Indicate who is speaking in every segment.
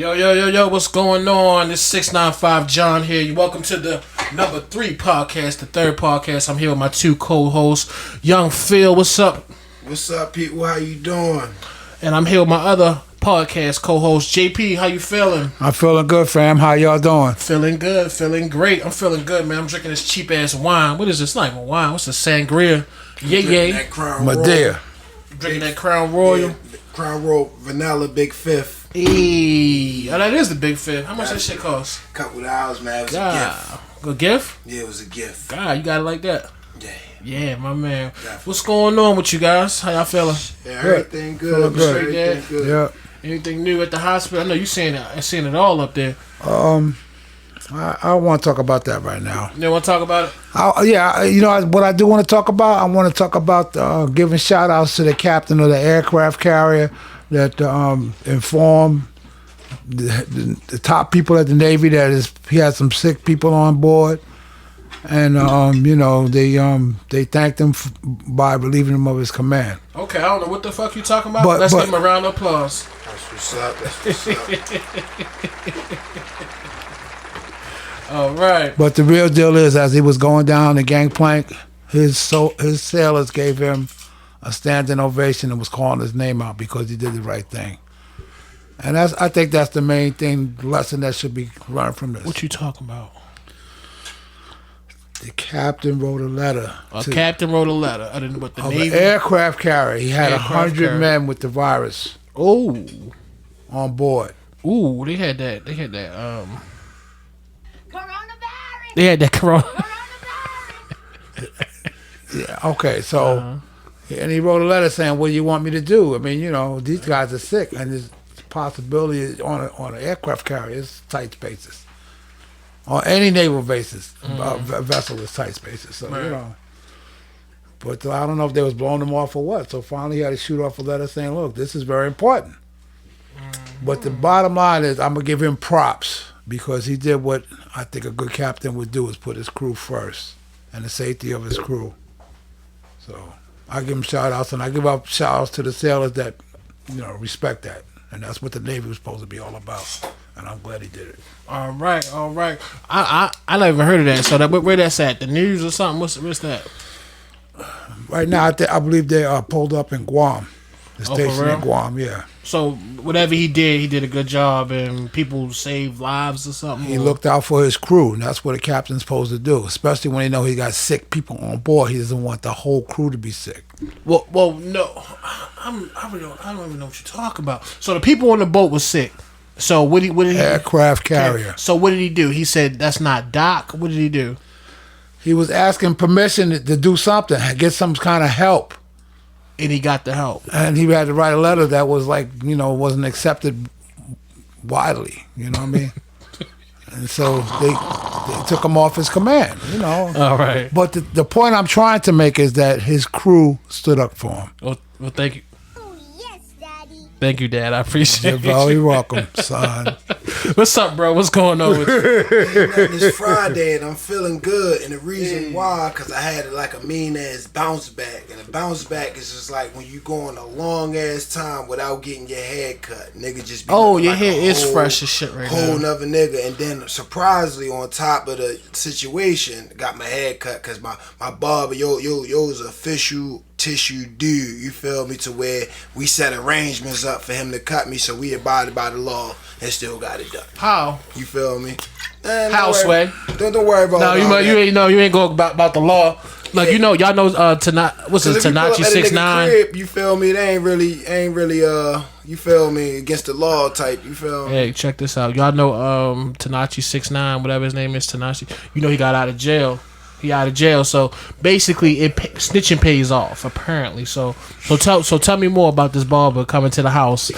Speaker 1: Yo, what's going on? This 695 John here. You welcome to the number 3 podcast, the third podcast. I'm here with my 2 co-hosts, Young Phil. What's up?
Speaker 2: What's up, people? How you doing?
Speaker 1: And I'm here with my other podcast co-host, JP. How you feeling?
Speaker 3: I'm feeling good, fam. How y'all doing?
Speaker 1: Feeling good, feeling great. I'm feeling good, man. I'm drinking this cheap ass wine. What is this? It's not even wine. What's the sangria? Yay.
Speaker 2: That Crown
Speaker 3: Madea.
Speaker 1: Drinking that Crown Royal.
Speaker 2: Yeah, Crown Royal Vanilla Big Fifth.
Speaker 1: Hey, oh, that is the big fit. How much that shit cost?
Speaker 2: Couple of hours, man. It was a gift.
Speaker 1: A gift?
Speaker 2: Yeah, it was a gift.
Speaker 1: God, you got it like that.
Speaker 2: Yeah,
Speaker 1: my man.
Speaker 2: Definitely.
Speaker 1: What's going on with you guys? How y'all feeling?
Speaker 2: Yeah, everything good. Everything good.
Speaker 3: Yeah.
Speaker 1: Anything new at the hospital? I know you seeing it all up there.
Speaker 3: I don't want to talk about that right now.
Speaker 1: You want to talk about it?
Speaker 3: What I do want to talk about? I want to talk about giving shout outs to the captain of the aircraft carrier that informed the top people at the Navy that he had some sick people on board. And they thanked him by relieving him of his command.
Speaker 1: Okay, I don't know what the fuck you talking about. Let's give him a round of applause.
Speaker 2: That's what's up.
Speaker 1: All right.
Speaker 3: But the real deal is, as he was going down the gangplank, his sailors gave him a standing ovation and was calling his name out because he did the right thing. And I think that's the main lesson that should be learned from this.
Speaker 1: What you talking about?
Speaker 3: The captain wrote a letter.
Speaker 1: Captain wrote a letter. I didn't know what the
Speaker 3: of
Speaker 1: Navy.
Speaker 3: An aircraft carrier. He had 100 men with the virus.
Speaker 1: Oh.
Speaker 3: On board.
Speaker 1: Ooh, they had that.
Speaker 4: Coronavirus.
Speaker 1: They had that corona.
Speaker 3: Yeah. Okay. So, and he wrote a letter saying, "What do you want me to do? I mean, these guys are sick, and there's possibility on an aircraft carrier is tight spaces. On any naval basis, vessel is tight spaces. So But I don't know if they was blowing them off or what. So finally, he had to shoot off a letter saying, "Look, this is very important." But the bottom line is, I'm gonna give him props because he did what I think a good captain would do: is put his crew first and the safety of his crew. So I give him shout outs, and I give up shout outs to the sailors that respect that, and that's what the Navy was supposed to be all about. And I'm glad he did it.
Speaker 1: All right. I never even heard of that. So where that's at? The news or something? What's that?
Speaker 3: Right now, I believe they are pulled up in Guam. The station in Guam, yeah.
Speaker 1: So whatever he did a good job, and people saved lives or something.
Speaker 3: He looked out for his crew, and that's what a captain's supposed to do. Especially when he got sick people on board. He doesn't want the whole crew to be sick.
Speaker 1: Well, no, I don't even know what you're talking about. So the people on the boat was sick. So what did he?
Speaker 3: Aircraft carrier.
Speaker 1: So what did he do? He said that's not Doc. What did he do?
Speaker 3: He was asking permission to do something, get some kind of help.
Speaker 1: And he got the help.
Speaker 3: And he had to write a letter that was wasn't accepted widely. You know what I mean? And so they took him off his command.
Speaker 1: All right.
Speaker 3: But the point I'm trying to make is that his crew stood up for him.
Speaker 1: Well, thank you.
Speaker 4: Oh, yes, Daddy.
Speaker 1: Thank you, Dad. I appreciate it.
Speaker 3: You're very welcome, son.
Speaker 1: What's up, bro? What's going on with you?
Speaker 2: It's Friday and I'm feeling good, and the reason why, because I had like a mean ass bounce back, and a bounce back is just like when you go on a long ass time without getting your hair cut, nigga just be
Speaker 1: your
Speaker 2: like
Speaker 1: hair is fresh as shit right now.
Speaker 2: Whole nother nigga, and then surprisingly on top of the situation, got my hair cut because my barber, yo's official tissue dude, you feel me, to where we set arrangements up for him to cut me, so we abided by the law and still got it done.
Speaker 1: How?
Speaker 2: You feel me?
Speaker 1: How, Sway?
Speaker 2: Don't worry about
Speaker 1: no, you ain't going about the law. Like y'all know Tanachi 6ix9ine.
Speaker 2: You feel me? They ain't really you feel me, against the law type. You feel me?
Speaker 1: Hey, check this out. Y'all know Tanachi 6ix9ine, whatever his name is, Tanachi. He got out of jail. He out of jail, so basically, snitching pays off apparently. So tell me more about this barber coming to the house.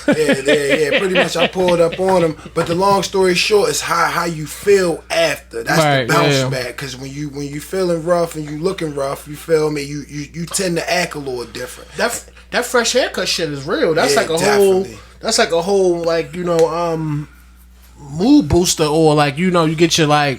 Speaker 2: yeah. Pretty much, I pulled up on him. But the long story short is how you feel after. That's the bounce back. Because when you feeling rough and you looking rough, you feel me. You tend to act a little different.
Speaker 1: That fresh haircut shit is real. That's like a
Speaker 2: definitely.
Speaker 1: whole. That's like a whole mood booster, or you get your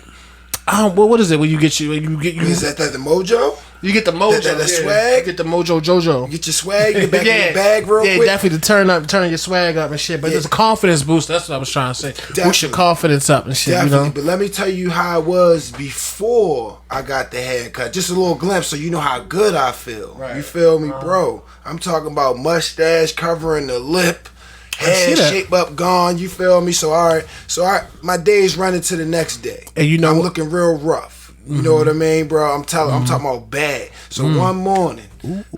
Speaker 1: what is it when you get
Speaker 2: Is that the mojo?
Speaker 1: You get the mojo.
Speaker 2: The swag?
Speaker 1: You get the mojo Jojo.
Speaker 2: You get your swag, you get back in your bag real quick.
Speaker 1: Yeah, definitely to turn your swag up and shit. But there's a confidence boost. That's what I was trying to say. Boost your confidence up and shit.
Speaker 2: Definitely.
Speaker 1: You know?
Speaker 2: But let me tell you how I was before I got the haircut. Just a little glimpse so you know how good I feel.
Speaker 1: Right.
Speaker 2: You feel me, bro? I'm talking about mustache covering the lip. Head shape up, gone. You feel me? So all right. My day's running to the next day,
Speaker 1: and you know
Speaker 2: I'm looking real rough. You know what I mean, bro? I'm talking about bad. So one morning,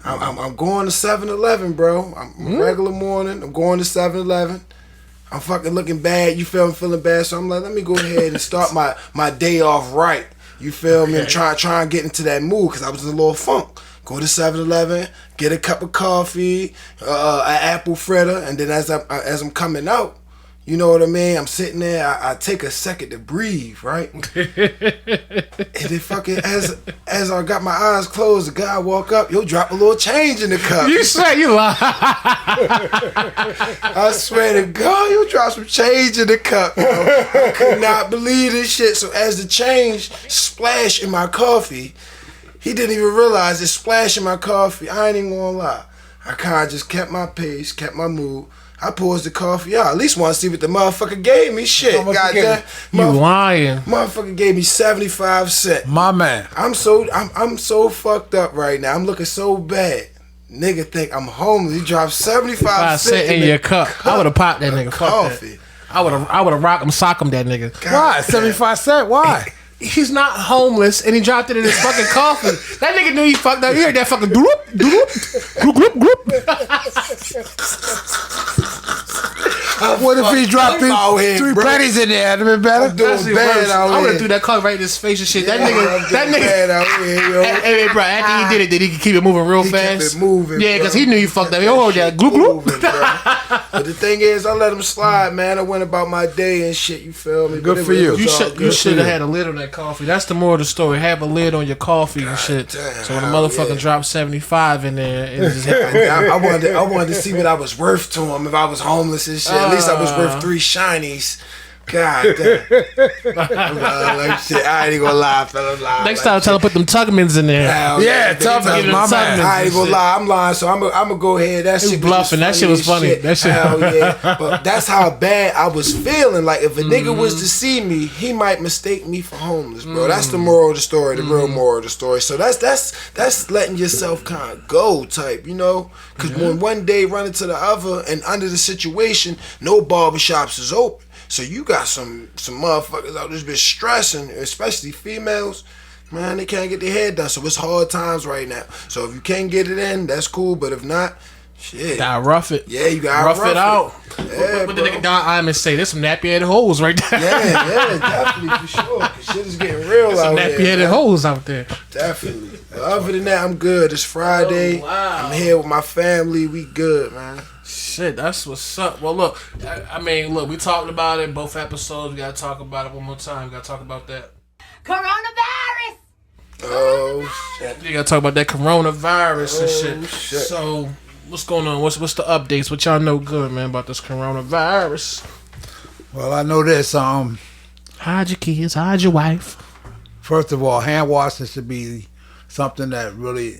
Speaker 2: I'm going to 7-Eleven, bro. I'm regular morning. I'm going to 7-Eleven. I'm fucking looking bad. You feel me? Feeling bad. So I'm like, let me go ahead and start my day off right. You feel me? And try and get into that mood because I was in a little funk. Go to 7-Eleven, get a cup of coffee, an apple fritter, and then as I'm coming out, you know what I mean? I'm sitting there. I take a second to breathe, right? And then fucking as I got my eyes closed, the guy walk up. Yo, drop a little change in the cup.
Speaker 1: You say you lie.
Speaker 2: I swear to God, you drop some change in the cup. Yo. I could not believe this shit. So as the change splashed in my coffee, he didn't even realize it splashed in my coffee. I ain't even gonna lie. I kind of just kept my pace, kept my mood. I pours the coffee out. At least want to see what the motherfucker gave me. Shit, goddamn.
Speaker 1: You lying?
Speaker 2: Motherfucker gave me 75 cents.
Speaker 3: My man.
Speaker 2: I'm so fucked up right now. I'm looking so bad. Nigga think I'm homeless. He dropped 75 cents
Speaker 1: in your cup. I would have popped that nigga.
Speaker 2: Coffee.
Speaker 1: I would have rocked him, sock him that nigga.
Speaker 2: God
Speaker 3: Why? 75 cents? Why?
Speaker 1: He's not homeless, and he dropped it in his fucking coffee. That nigga knew he fucked up. You heard that fucking gloop, gloop, gloop, gloop,
Speaker 3: What if he dropped three pennies in there? That'd been better.
Speaker 2: I'm doing bad out
Speaker 1: I would
Speaker 2: here.
Speaker 1: have threw that coffee right in his face and shit. That
Speaker 2: I'm
Speaker 1: nigga.
Speaker 2: doing bad out here, yo.
Speaker 1: Hey, bro, after he did he keep it moving real
Speaker 2: He
Speaker 1: fast?
Speaker 2: kept it moving,
Speaker 1: Yeah, because
Speaker 2: bro.
Speaker 1: he knew he fucked up. He heard that gloop,
Speaker 2: Moving,
Speaker 1: gloop.
Speaker 2: bro. But the thing is, I let him slide, man. I went about my day and shit. You feel me?
Speaker 3: Good
Speaker 2: But
Speaker 3: for you.
Speaker 2: was all
Speaker 1: You
Speaker 2: good.
Speaker 1: should have had a lid on that coffee. That's the moral of the story. Have a lid on your coffee and shit.
Speaker 2: damn,
Speaker 1: So when the
Speaker 2: hell
Speaker 1: motherfucker
Speaker 2: yeah.
Speaker 1: dropped 75 in there, it just
Speaker 2: I wanted to see what I was worth to him if I was homeless and shit. At least I was worth 3 shinies. God damn. Like shit, I ain't gonna lie, fella.
Speaker 1: next time tell him put them Tugmans in there.
Speaker 3: Yeah, Tubman's, my man.
Speaker 2: I ain't gonna lie, I'm lying, so I'm gonna go ahead. That shit
Speaker 1: bluffing. That shit was funny. That shit-
Speaker 2: Hell yeah. But that's how bad I was feeling. Like if a nigga was to see me, he might mistake me for homeless, bro. That's the moral of the story, the real moral of the story. So that's letting yourself kind of go type, you know? Because when one day run into the other and under the situation, no barbershops is open. So you got some motherfuckers out this bitch stressing, especially females. Man, they can't get their hair done. So it's hard times right now. So if you can't get it in, that's cool. But if not, shit.
Speaker 1: Gotta rough it.
Speaker 2: Yeah, you gotta
Speaker 1: rough it out.
Speaker 2: Yeah,
Speaker 1: What the
Speaker 2: bro.
Speaker 1: nigga Don Iman say? There's some nappy-headed hoes right there.
Speaker 2: Yeah, definitely for sure. 'Cause shit is getting real
Speaker 1: Some
Speaker 2: out here.
Speaker 1: nappy-headed
Speaker 2: man.
Speaker 1: hoes out there.
Speaker 2: Definitely. But other than that, I'm good. It's Friday.
Speaker 1: Oh, wow.
Speaker 2: I'm here with my family. We good, man.
Speaker 1: Shit, that's what's up. Well, look, I mean, look, we talked about it both episodes. We gotta talk about it one more time. We gotta talk about that.
Speaker 4: Coronavirus!
Speaker 2: Oh shit.
Speaker 1: You gotta talk about that coronavirus and
Speaker 2: Oh,
Speaker 1: shit.
Speaker 2: shit.
Speaker 1: So, what's going on? What's the updates? What y'all know good, man, about this coronavirus?
Speaker 3: Well, I know this.
Speaker 1: Hide your kids, hide your wife.
Speaker 3: First of all, hand washing should be something that really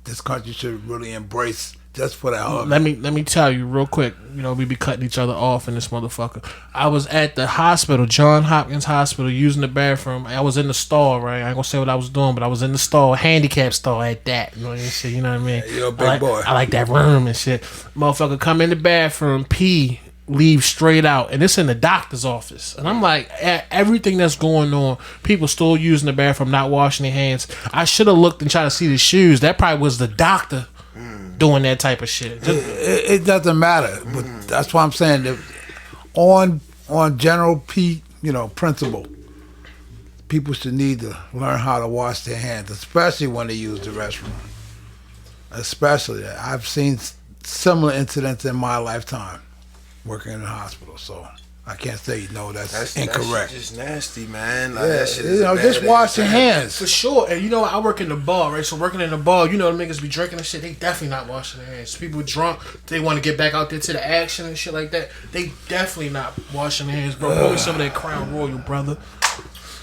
Speaker 3: this country should really embrace just for that.
Speaker 1: Let me tell you real quick. You know, we be cutting each other off in this motherfucker. I was at the hospital, John Hopkins Hospital, using the bathroom. I was in the stall, right? I ain't gonna say what I was doing, but I was in the stall, handicap stall at that. You know what I mean? Shit, you know what I mean?
Speaker 3: you're a big boy.
Speaker 1: I like that room and shit. Motherfucker come in the bathroom, pee, leave straight out, and it's in the doctor's office. And I'm like, everything that's going on, people still using the bathroom, not washing their hands. I should have looked and tried to see the shoes. That probably was the doctor doing that type of shit.
Speaker 3: It doesn't matter, but that's why I'm saying that on general principle, people should need to learn how to wash their hands, especially when they use the restroom. Especially, I've seen similar incidents in my lifetime working in the hospital, so I can't say no. That's incorrect.
Speaker 2: That's just nasty, man. Like,
Speaker 3: Yeah,
Speaker 2: that shit is a
Speaker 3: just
Speaker 2: bad
Speaker 3: wash your
Speaker 2: thing.
Speaker 3: hands.
Speaker 1: For sure. And you know, I work in the bar, right? So working in the bar, you know, the niggas be drinking and shit. They definitely not washing their hands. People drunk, they want to get back out there to the action and shit like that. They definitely not washing their hands, bro. Pour me some of that Crown Royal, brother.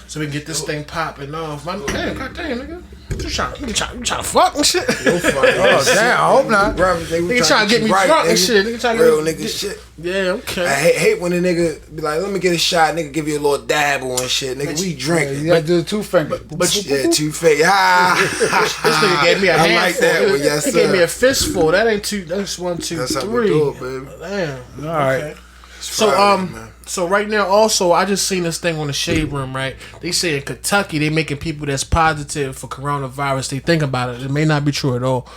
Speaker 1: So we can get this thing popping off. Damn, goddamn, nigga. You trying to fuck and shit?
Speaker 2: No funny
Speaker 3: Oh,
Speaker 2: shit.
Speaker 3: damn, I hope not.
Speaker 1: Nigga trying to get me drunk and shit. Nigga trying to
Speaker 2: Real
Speaker 1: get
Speaker 2: nigga shit.
Speaker 1: Yeah, okay.
Speaker 2: I hate when a nigga be like, let me get a shot, nigga give you a little dabble and shit. Nigga, we drinking.
Speaker 3: You gotta do the 2 fingers.
Speaker 2: Yeah, too fake. Ah.
Speaker 1: This nigga gave me a
Speaker 2: I
Speaker 1: handful.
Speaker 2: like that one, yes,
Speaker 1: He
Speaker 2: sir.
Speaker 1: gave me a fistful. That ain't two. That's 1, 2,
Speaker 2: That's how we
Speaker 1: 3.
Speaker 2: do it, baby.
Speaker 1: Damn.
Speaker 3: All right.
Speaker 1: So
Speaker 2: Friday, man.
Speaker 1: so right now also I just seen this thing on the Shade Room, right? They say in Kentucky they making people that's positive for coronavirus. They think about it. It may not be true at all.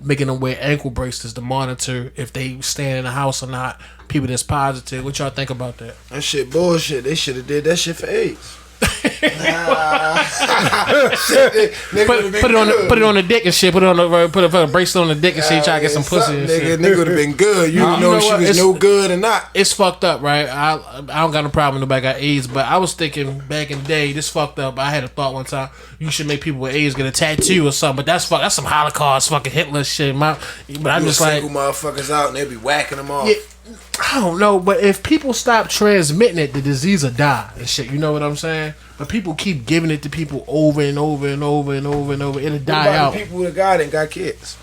Speaker 1: Making them wear ankle bracelets to monitor if they stand in the house or not. People that's positive. What y'all think about that?
Speaker 2: That shit bullshit. They should have did that shit for AIDS.
Speaker 1: Put it on the dick and shit. Put a bracelet on the dick and shit. Try to get some pussy and shit.
Speaker 2: Nigga would have been good. You
Speaker 1: You
Speaker 2: know
Speaker 1: know
Speaker 2: she
Speaker 1: what?
Speaker 2: was
Speaker 1: It's-
Speaker 2: no good or not.
Speaker 1: It's fucked up, right? I don't got no problem. Nobody got AIDS, but I was thinking back in the day, this fucked up. I had a thought one time. You should make people with AIDS get a tattoo or something. But that's some Holocaust, fucking Hitler shit. But I'm just like,
Speaker 2: single motherfuckers out and they be whacking them off.
Speaker 1: yeah, I don't know. But if people stop transmitting it, the disease will die and shit. You know what I'm saying? But people keep giving it to people over and over and over and over and over. It'll
Speaker 2: What
Speaker 1: die
Speaker 2: about
Speaker 1: out.
Speaker 2: the people that got it and got kids?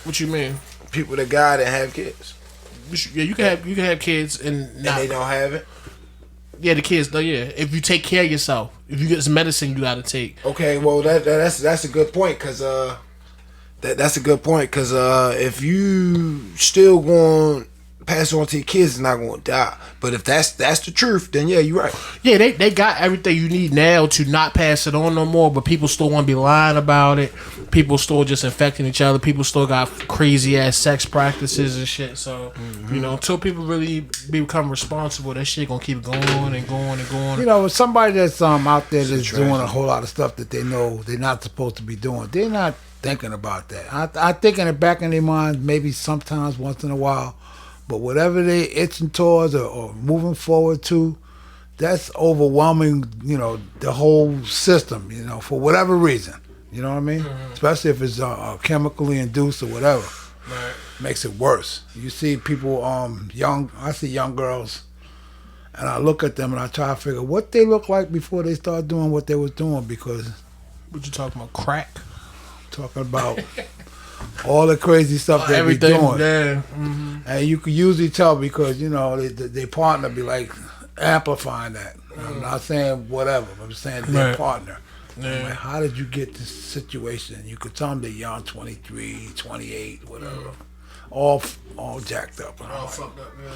Speaker 1: What you mean?
Speaker 2: People that got it and have kids.
Speaker 1: Yeah, you can have kids and
Speaker 2: And
Speaker 1: not.
Speaker 2: they don't have it.
Speaker 1: Yeah, the kids though. Yeah, if you take care of yourself, if you get some medicine, you gotta take.
Speaker 2: Okay, well that's a good point because that's a good point because if you still going pass it on to your kids, it's not going to die. But if that's the truth, then yeah, you're right.
Speaker 1: Yeah, they got everything you need now to not pass it on no more, but people still want to be lying about it. People still just infecting each other. People still got crazy ass sex practices and shit. So, you know, until people really become responsible, that shit gonna keep going and going and going.
Speaker 3: You know, somebody that's out there that's
Speaker 2: tragedy.
Speaker 3: doing a whole lot of stuff that they know they're not supposed to be doing, they're not thinking about that. I think in the back of their mind, maybe sometimes once in a while, but whatever they itching towards or moving forward to, that's overwhelming, you know, the whole system, you know, for whatever reason. You know what I mean?
Speaker 1: Mm-hmm.
Speaker 3: Especially if it's chemically induced or whatever.
Speaker 1: Right.
Speaker 3: Makes it worse. You see people, I see young girls, and I look at them and I try to figure what they look like before they start doing what they was doing, because
Speaker 1: What you talking about? Crack?
Speaker 3: talking about all the crazy stuff they be
Speaker 1: Everything.
Speaker 3: doing.
Speaker 1: Yeah.
Speaker 3: And you can usually tell because, you know, their partner be like amplifying that. I'm not saying whatever, I'm saying their
Speaker 1: Right.
Speaker 3: partner.
Speaker 1: Yeah.
Speaker 3: I'm like, how did you get this situation? You could tell them they're young, 23, 28, whatever. All jacked up. And I'm like,
Speaker 1: Fucked up, yeah.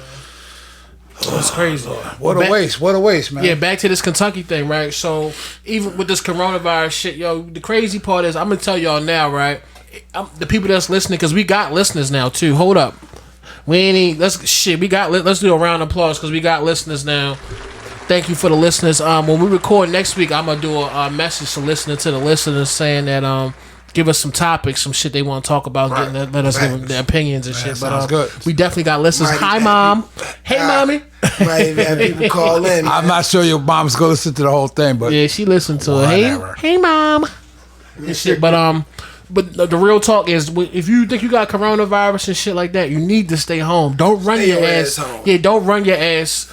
Speaker 1: It's crazy.
Speaker 3: what a waste, man.
Speaker 1: Yeah, back to this Kentucky thing, right? So even with this coronavirus shit, yo, the crazy part is I'm gonna tell y'all now, right? The people that's listening, because we got listeners now too. Hold up, we ain't let's do a round of applause because we got listeners now. Thank you for the listeners. When we record next week, I'm gonna do a message soliciting to the listeners saying that give us some topics, some shit they want to talk about,
Speaker 2: Right.
Speaker 1: let us give them their opinions and shit. But
Speaker 3: sounds good.
Speaker 1: we definitely got listeners.
Speaker 2: Might
Speaker 1: Hi,
Speaker 2: even
Speaker 1: mom. Hey, mommy.
Speaker 2: Might even have people call in.
Speaker 3: I'm not sure your mom's gonna listen to the whole thing, but
Speaker 1: Yeah, she listened to it.
Speaker 3: Whatever.
Speaker 1: Hey, mom. And shit, but the real talk is, if you think you got coronavirus and shit like that, you need to stay home. Don't run
Speaker 2: Stay
Speaker 1: your
Speaker 2: your
Speaker 1: ass.
Speaker 2: ass home.
Speaker 1: Yeah, don't run your ass.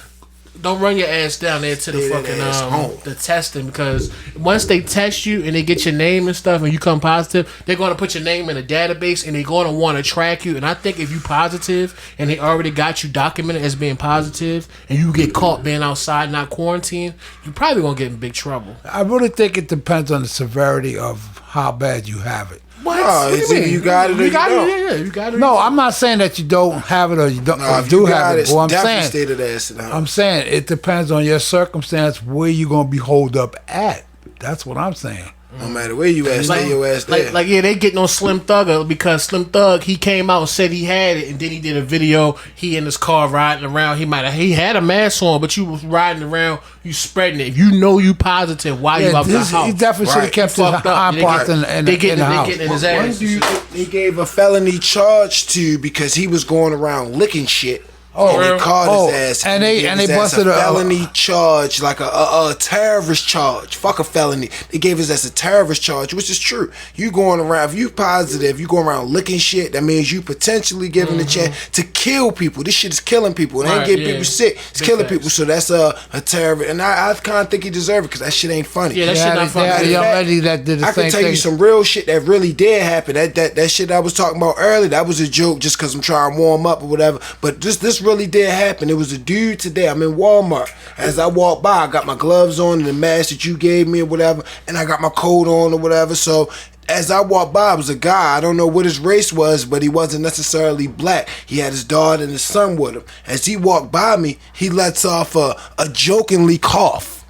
Speaker 1: Don't run your ass down there to the
Speaker 2: Stay that
Speaker 1: fucking
Speaker 2: ass home.
Speaker 1: the testing, because once they test you and they get your name and stuff and you come positive, they're gonna put your name in a database and they're gonna want to track you. And I think if you positive and they already got you documented as being positive and you get caught being outside not quarantined, you probably gonna get in big trouble.
Speaker 3: I really think it depends on the severity of how bad you have it.
Speaker 1: What?
Speaker 2: No,
Speaker 1: What do
Speaker 2: it's
Speaker 1: you
Speaker 2: either
Speaker 1: mean?
Speaker 2: you got it or you
Speaker 1: got
Speaker 2: don't.
Speaker 1: it. Yeah, you got it.
Speaker 3: No, I'm not saying that you don't have it or you don't
Speaker 2: No,
Speaker 3: or
Speaker 2: if
Speaker 3: do
Speaker 2: you
Speaker 3: have
Speaker 2: got
Speaker 3: it. Well, I'm
Speaker 2: definitely
Speaker 3: saying,
Speaker 2: stay to the ass down.
Speaker 3: I'm saying it depends on your circumstance where you're gonna be holed up at. That's what I'm saying.
Speaker 2: No matter where you at, stay your ass there.
Speaker 1: Like, yeah, they getting on Slim Thug because Slim Thug, he came out and said he had it, and then he did a video. He in his car riding around. He had a mask on, but you was riding around, you spreading it. If you know you positive, why you out the house?
Speaker 3: He definitely should have
Speaker 2: Right.
Speaker 3: kept his
Speaker 1: Fucked up.
Speaker 3: hind
Speaker 1: They
Speaker 3: parts
Speaker 1: get-
Speaker 3: in
Speaker 1: they
Speaker 3: the
Speaker 1: getting
Speaker 3: house.
Speaker 1: in his
Speaker 2: One
Speaker 1: ass.
Speaker 2: dude, he gave a felony charge to because he was going around licking shit And they caught his ass.
Speaker 3: and they
Speaker 2: gave his ass
Speaker 3: busted
Speaker 2: a
Speaker 3: a
Speaker 2: felony charge, like a terrorist charge. Fuck a felony. They gave his ass a terrorist charge, which is true. You going around, if you positive, you going around licking shit, that means you potentially giving the chance to kill people. This shit is killing people. It ain't getting people sick. It's killing people. So that's a terrorist. And I kind of think he deserved it because that shit ain't funny.
Speaker 1: Yeah, that shit not funny.
Speaker 3: They had a young lady that did the
Speaker 2: I
Speaker 3: same
Speaker 2: can tell
Speaker 3: thing.
Speaker 2: you some real shit that really did happen. That shit I was talking about earlier, that was a joke just because I'm trying to warm up or whatever. But this really did happen. It was a dude today. I'm in Walmart. As I walk by, I got my gloves on and the mask that you gave me or whatever, and I got my coat on or whatever. So as I walked by, it was a guy. I don't know what his race was, but he wasn't necessarily black. He had his daughter and his son with him. As he walked by me, he lets off a jokingly cough,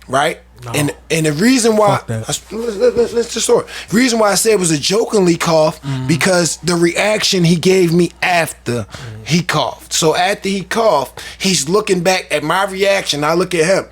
Speaker 2: right? No. And the reason why let's just sort. The reason why I said it was a jokingly cough because the reaction he gave me after he coughed. So after he coughed, he's looking back at my reaction. I look at him.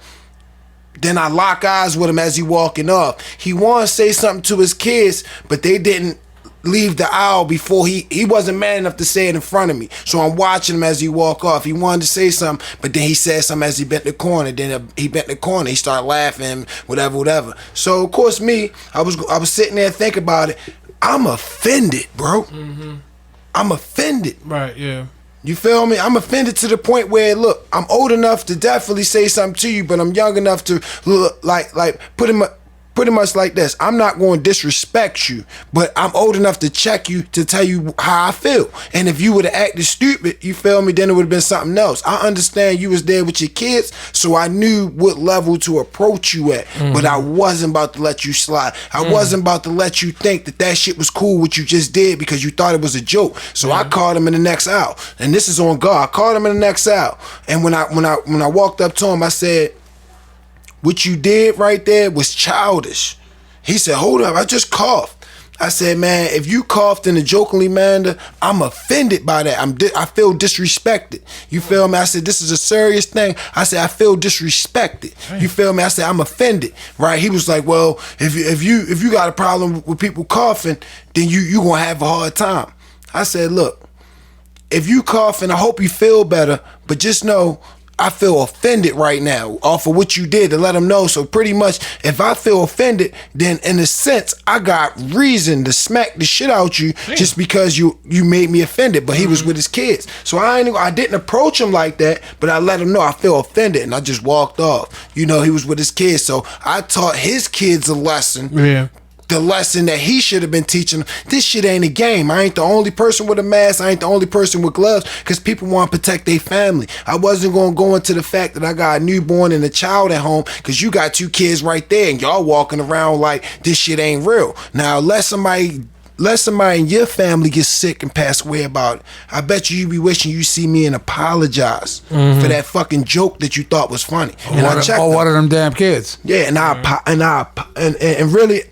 Speaker 2: Then I lock eyes with him as he walking off. He wanted to say something to his kids, but they didn't leave the aisle before he wasn't man enough to say it in front of me. So I'm watching him as he walk off. He wanted to say something, but then he said something as he bent the corner. Then he bent the corner. He started laughing, whatever. So of course I was sitting there thinking about it. I'm offended, bro. I'm offended.
Speaker 1: Right, yeah.
Speaker 2: You feel me? I'm offended to the point where, look, I'm old enough to definitely say something to you, but I'm young enough to look like pretty much like this. I'm not going to disrespect you, but I'm old enough to check you to tell you how I feel. And if you would have acted stupid, you feel me, then it would have been something else. I understand you was there with your kids, so I knew what level to approach you at, but I wasn't about to let you slide. I wasn't about to let you think that shit was cool what you just did because you thought it was a joke. So I called him in the next aisle, and this is on God. I called him in the next aisle, and when I walked up to him, I said, what you did right there was childish. He said, hold up, I just coughed. I said, man, if you coughed in a jokingly manner, I'm offended by that. I feel disrespected. You feel me? I said, this is a serious thing. I said, I feel disrespected. You feel me? I said, I'm offended. Right? He was like, well, if you got a problem with people coughing, then you gonna have a hard time. I said, look, if you coughing, I hope you feel better, but just know I feel offended right now off of what you did to let them know. So pretty much, if I feel offended, then in a sense, I got reason to smack the shit out you just because you made me offended. But he was with his kids. So I didn't approach him like that, but I let him know I feel offended and I just walked off. You know, he was with his kids. So I taught his kids a lesson. Yeah. The lesson that he should have been teaching them. This shit ain't a game. I ain't the only person with a mask. I ain't the only person with gloves because people want to protect their family. I wasn't going to go into the fact that I got a newborn and a child at home because you got two kids right there and y'all walking around like this shit ain't real. Now, let somebody in your family get sick and pass away about it, I bet you be wishing you see me and apologize for that fucking joke that you thought was funny. And I checked
Speaker 3: one of them damn kids.
Speaker 2: Yeah, and really,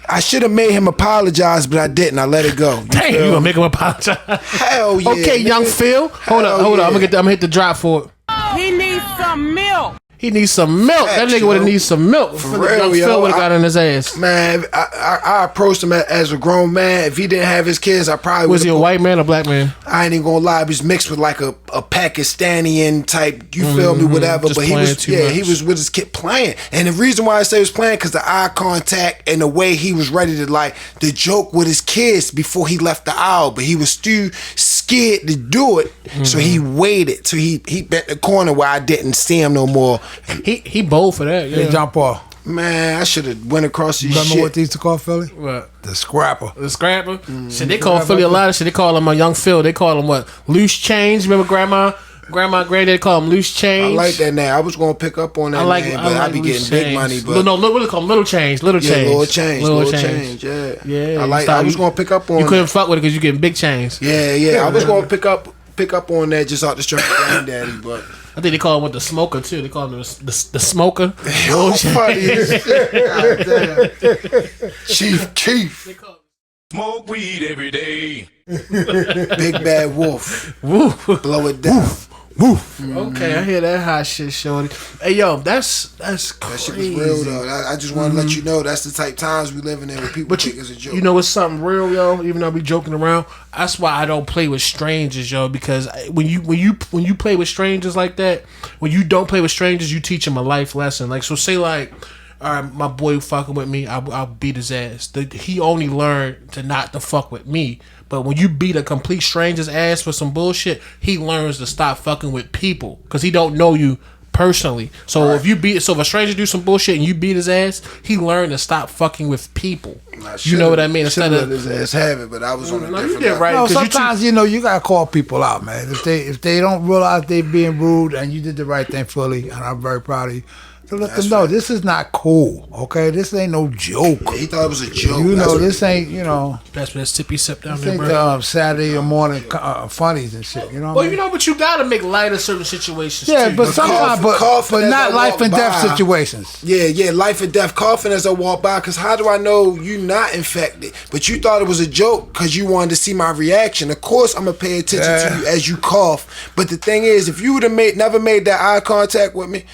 Speaker 2: I should have made him apologize, but I didn't. I let it go.
Speaker 1: Damn, you gonna make him apologize?
Speaker 2: Hell yeah.
Speaker 1: Okay, young Phil. Hold on. I'm gonna hit the drop for it.
Speaker 4: He needs some milk.
Speaker 1: He needs some milk. That nigga would have need some milk.
Speaker 2: For real,
Speaker 1: Phil would have got in his ass.
Speaker 2: Man, I approached him as a grown man. If he didn't have his kids, I probably
Speaker 1: was he a white man or black man?
Speaker 2: I ain't even gonna lie. He was mixed with like a Pakistani type. You feel me? Whatever.
Speaker 1: Just
Speaker 2: but he was with his kid playing. And the reason why I say he was playing because the eye contact and the way he was ready to like the joke with his kids before he left the aisle, but he was too scared to do it, so he waited. So he bent the corner where I didn't see him no more.
Speaker 1: He bold for that. Yeah,
Speaker 3: John Paul.
Speaker 2: Man, I should have went across his
Speaker 3: Remember
Speaker 2: shit.
Speaker 3: what they used to call Philly?
Speaker 1: What?
Speaker 3: The Scrapper.
Speaker 1: The Scrapper? Shit, they call Philly a lot of shit. They call him a young Phil. They call him what? Loose change. Remember grandma, granddad call him loose change.
Speaker 2: I like that name. I was gonna pick up on that name, but I be getting big money. But
Speaker 1: no, what do they call him? Little change. Little change.
Speaker 2: Little change. Yeah. I was gonna pick up on.
Speaker 1: You couldn't fuck with it because you getting big change.
Speaker 2: Yeah. I was gonna pick up on that just out the strength of granddaddy, but.
Speaker 1: I think they call him with the smoker too. They call him the smoker.
Speaker 2: Yo, funny as shit. Chief.
Speaker 5: Smoke weed every day.
Speaker 2: Big bad wolf.
Speaker 1: Woof.
Speaker 2: Blow it down.
Speaker 3: Woof.
Speaker 1: Okay, I hear that hot shit, shorty. Hey, yo, that's
Speaker 2: That
Speaker 1: crazy.
Speaker 2: shit was real though. I just want to let you know that's the type times we living in where people
Speaker 1: But
Speaker 2: think it's a joke.
Speaker 1: you know what's something real, yo? Even though I be joking around, that's why I don't play with strangers, yo. Because when you play with strangers like that, when you don't play with strangers, you teach them a life lesson. Like, so say like, all right, my boy fucking with me, I'll beat his ass. He only learned to not to fuck with me. But when you beat a complete stranger's ass for some bullshit, he learns to stop fucking with people because he don't know you personally. So if a stranger do some bullshit and you beat his ass, he learned to stop fucking with people. You know what I mean?
Speaker 2: Instead of his ass have it, but I was on a
Speaker 1: No,
Speaker 2: different
Speaker 1: you did
Speaker 2: level.
Speaker 1: right.
Speaker 3: No,
Speaker 1: 'cause
Speaker 3: sometimes you gotta call people out, man. If they don't realize they being rude and you did the right thing fully, and I'm very proud of you. So let them know this is not cool. Okay, this ain't no joke.
Speaker 2: Yeah, he thought it was a joke.
Speaker 3: You
Speaker 2: That's
Speaker 3: know
Speaker 2: what-
Speaker 3: this ain't
Speaker 1: that's where tippy sip down
Speaker 3: this
Speaker 1: there,
Speaker 3: ain't
Speaker 1: bro.
Speaker 3: the Saturday morning funnies and shit. You know what I
Speaker 1: Well,
Speaker 3: mean?
Speaker 1: you know, but you gotta make light of certain situations.
Speaker 3: Yeah,
Speaker 1: too.
Speaker 3: but sometimes,
Speaker 2: coughing
Speaker 3: but
Speaker 2: as
Speaker 3: not
Speaker 2: I
Speaker 3: life
Speaker 2: walk
Speaker 3: and death
Speaker 2: by.
Speaker 3: situations.
Speaker 2: Yeah, life and death coughing as I walk by. Because how do I know you not infected? But you thought it was a joke because you wanted to see my reaction. Of course, I'm gonna pay attention to you as you cough. But the thing is, if you would have never made that eye contact with me,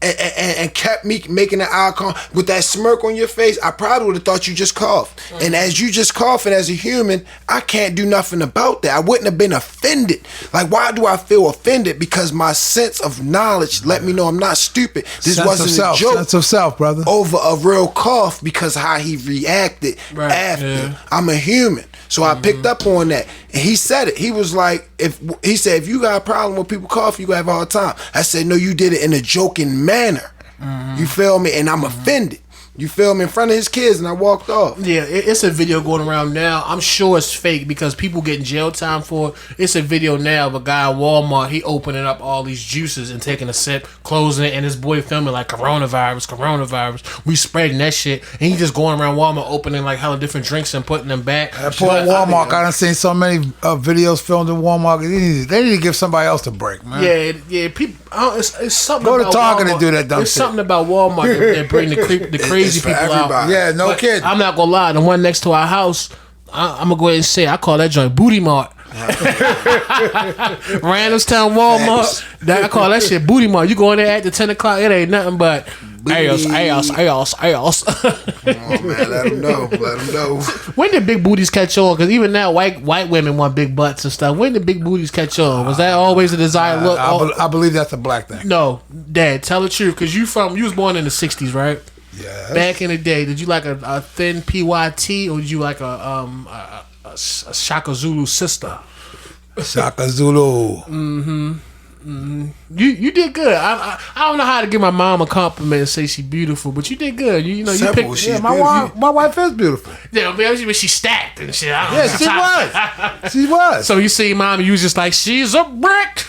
Speaker 2: and kept me making that eye contact with that smirk on your face, I probably would have thought you just coughed. And as you just coughing as a human, I can't do nothing about that. I wouldn't have been offended. Like, why do I feel offended? Because my sense of knowledge let me know I'm not stupid. This
Speaker 3: Sense
Speaker 2: wasn't
Speaker 3: of self,
Speaker 2: a joke
Speaker 3: sense of self, brother.
Speaker 2: over a real cough because how he reacted
Speaker 1: Right,
Speaker 2: after.
Speaker 1: yeah.
Speaker 2: I'm a human. So I picked up on that. And he said it. He was like, if you got a problem with people coughing, you gonna have a hard time. I said, no, you did it in a joking manner. You feel me? And I'm offended. You feel me? In front of his kids, and I walked off.
Speaker 1: Yeah, it's a video going around now. I'm sure it's fake because people getting jail time for it. It's a video now of a guy at Walmart. He opening up all these juices and taking a sip, closing it, and his boy filming like coronavirus. We spreading that shit, and he just going around Walmart opening like hella different drinks and putting them back.
Speaker 3: That poor
Speaker 1: But-
Speaker 3: Walmart. I done seen so many videos filmed in Walmart. They need to give somebody else a break, man.
Speaker 1: Yeah. People, it's something.
Speaker 3: Go to
Speaker 1: about
Speaker 3: Target
Speaker 1: Walmart.
Speaker 3: and do that dumb
Speaker 1: There's
Speaker 3: shit.
Speaker 1: something about Walmart that bring the crazy
Speaker 2: It's for
Speaker 1: people out.
Speaker 2: everybody.
Speaker 3: Yeah, no
Speaker 1: But
Speaker 3: kid.
Speaker 1: I'm not gonna lie. The one next to our house, I'm gonna go ahead and say I call that joint Booty Mart. Randallstown Walmart. I call that shit Booty Mart. You go in there after 10 o'clock, it ain't nothing but ass.
Speaker 2: Oh man, let him know.
Speaker 1: When did big booties catch on? Because even now, white women want big butts and stuff. When did big booties catch on? Was that always a desired look?
Speaker 3: I believe that's a black thing.
Speaker 1: No, Dad, tell the truth. Because you was born in the 60s, right?
Speaker 3: Yeah.
Speaker 1: Back in the day, did you like a thin PYT or did you like a Shaka Zulu sister?
Speaker 3: Shaka Zulu.
Speaker 1: You did good. I don't know how to give my mom a compliment and say she beautiful, but you did good. You know you
Speaker 2: Simple,
Speaker 1: picked.
Speaker 2: she's
Speaker 3: Yeah,
Speaker 2: beautiful.
Speaker 3: my wife is beautiful.
Speaker 1: Yeah, but she stacked and shit. I don't
Speaker 3: Yeah,
Speaker 1: know.
Speaker 3: she was. She was.
Speaker 1: So you see, mom, you was just like she's a brick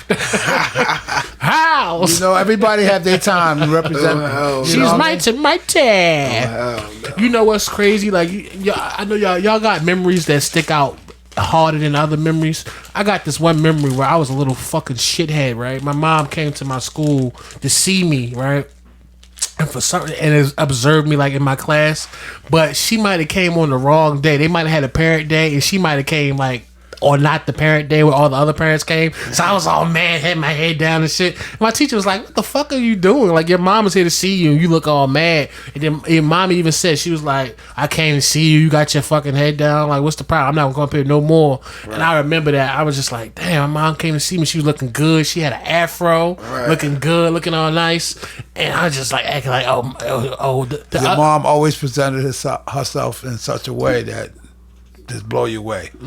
Speaker 1: house.
Speaker 3: You know, everybody had their time to represent.
Speaker 2: hell
Speaker 1: She's
Speaker 3: you know what I mean?
Speaker 1: mighty. You know what's crazy? Like, I know y'all got memories that stick out harder than other memories. I got this one memory where I was a little fucking shithead, right? My mom came to my school to see me, right? And for something, and observed me like in my class, but she might have came on the wrong day. They might have had a parent day, and she might have came like, or not the parent day where all the other parents came. So I was all mad, had my head down and shit. And my teacher was like, "What the fuck are you doing? Like, your mom is here to see you, and you look all mad." And then your mom even said, she was like, "I came to see you. You got your fucking head down. Like, what's the problem? I'm not gonna come up here no more." Right. And I remember that. I was just like, "Damn, my mom came to see me. She was looking good. She had an afro, looking good, looking all nice." And I was just like acting like,
Speaker 3: Your mom always presented herself in such a way that just blow you away. You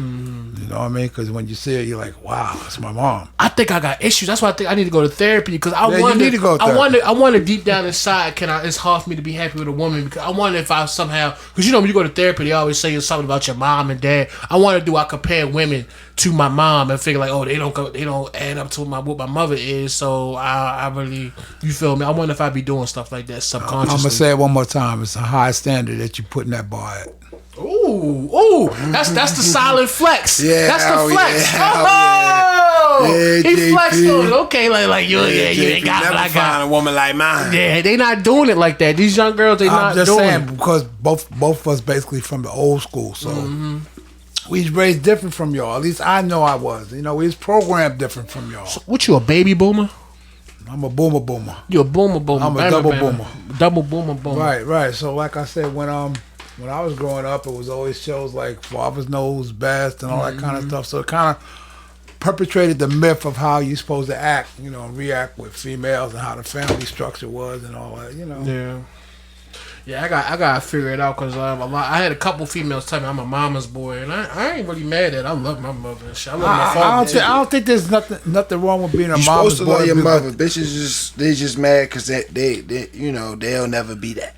Speaker 3: know what I mean? Because when you see it, you're like, "Wow, that's my mom."
Speaker 1: I think I got issues. That's why I think I need to go to therapy because I
Speaker 3: Yeah, you
Speaker 1: wonder.
Speaker 3: need to go to
Speaker 1: I
Speaker 3: therapy.
Speaker 1: wonder deep down inside, it's hard for me to be happy with a woman because I wonder if I somehow, because you know when you go to therapy, they always say something about your mom and dad. I wonder, do I compare women to my mom and figure like, oh, they don't add up to what my mother is. So I really, you feel me? I wonder if I be doing stuff like that subconsciously.
Speaker 3: I'm gonna say it one more time. It's a high standard that you putting that bar at.
Speaker 1: Ooh, that's the silent flex.
Speaker 2: Yeah,
Speaker 1: That's the
Speaker 2: hell
Speaker 1: flex.
Speaker 2: yeah,
Speaker 1: Oh,
Speaker 2: yeah.
Speaker 1: he
Speaker 2: JP.
Speaker 1: flexed on it. Okay, like you ain't got what
Speaker 2: never
Speaker 1: I
Speaker 2: find
Speaker 1: got.
Speaker 2: a woman like mine.
Speaker 1: Yeah, they not doing it like that. These young girls, they
Speaker 3: I'm
Speaker 1: not
Speaker 3: just
Speaker 1: doing
Speaker 3: saying
Speaker 1: it.
Speaker 3: because both of us basically from the old school, so we was raised different from y'all. At least I know I was. You know, we was programmed different from y'all.
Speaker 1: So what, you a baby boomer?
Speaker 3: I'm a boomer.
Speaker 1: You a boomer boomer.
Speaker 3: I'm a double boomer.
Speaker 1: Double boomer boomer.
Speaker 3: Right. So like I said, when I was growing up, it was always shows like Father's Knows Best and all that kind of stuff. So it kind of perpetrated the myth of how you're supposed to act, you know, react with females and how the family structure was and all that, you know.
Speaker 1: Yeah, I gotta figure it out because I had a couple females tell me I'm a mama's boy, and I ain't really mad at it. I love my mother and shit. I love my father.
Speaker 3: I don't think there's nothing wrong with being a
Speaker 2: You're
Speaker 3: mama's
Speaker 2: supposed to
Speaker 3: boy.
Speaker 2: love your mother. Bitches just mad because they you know, they'll never be that.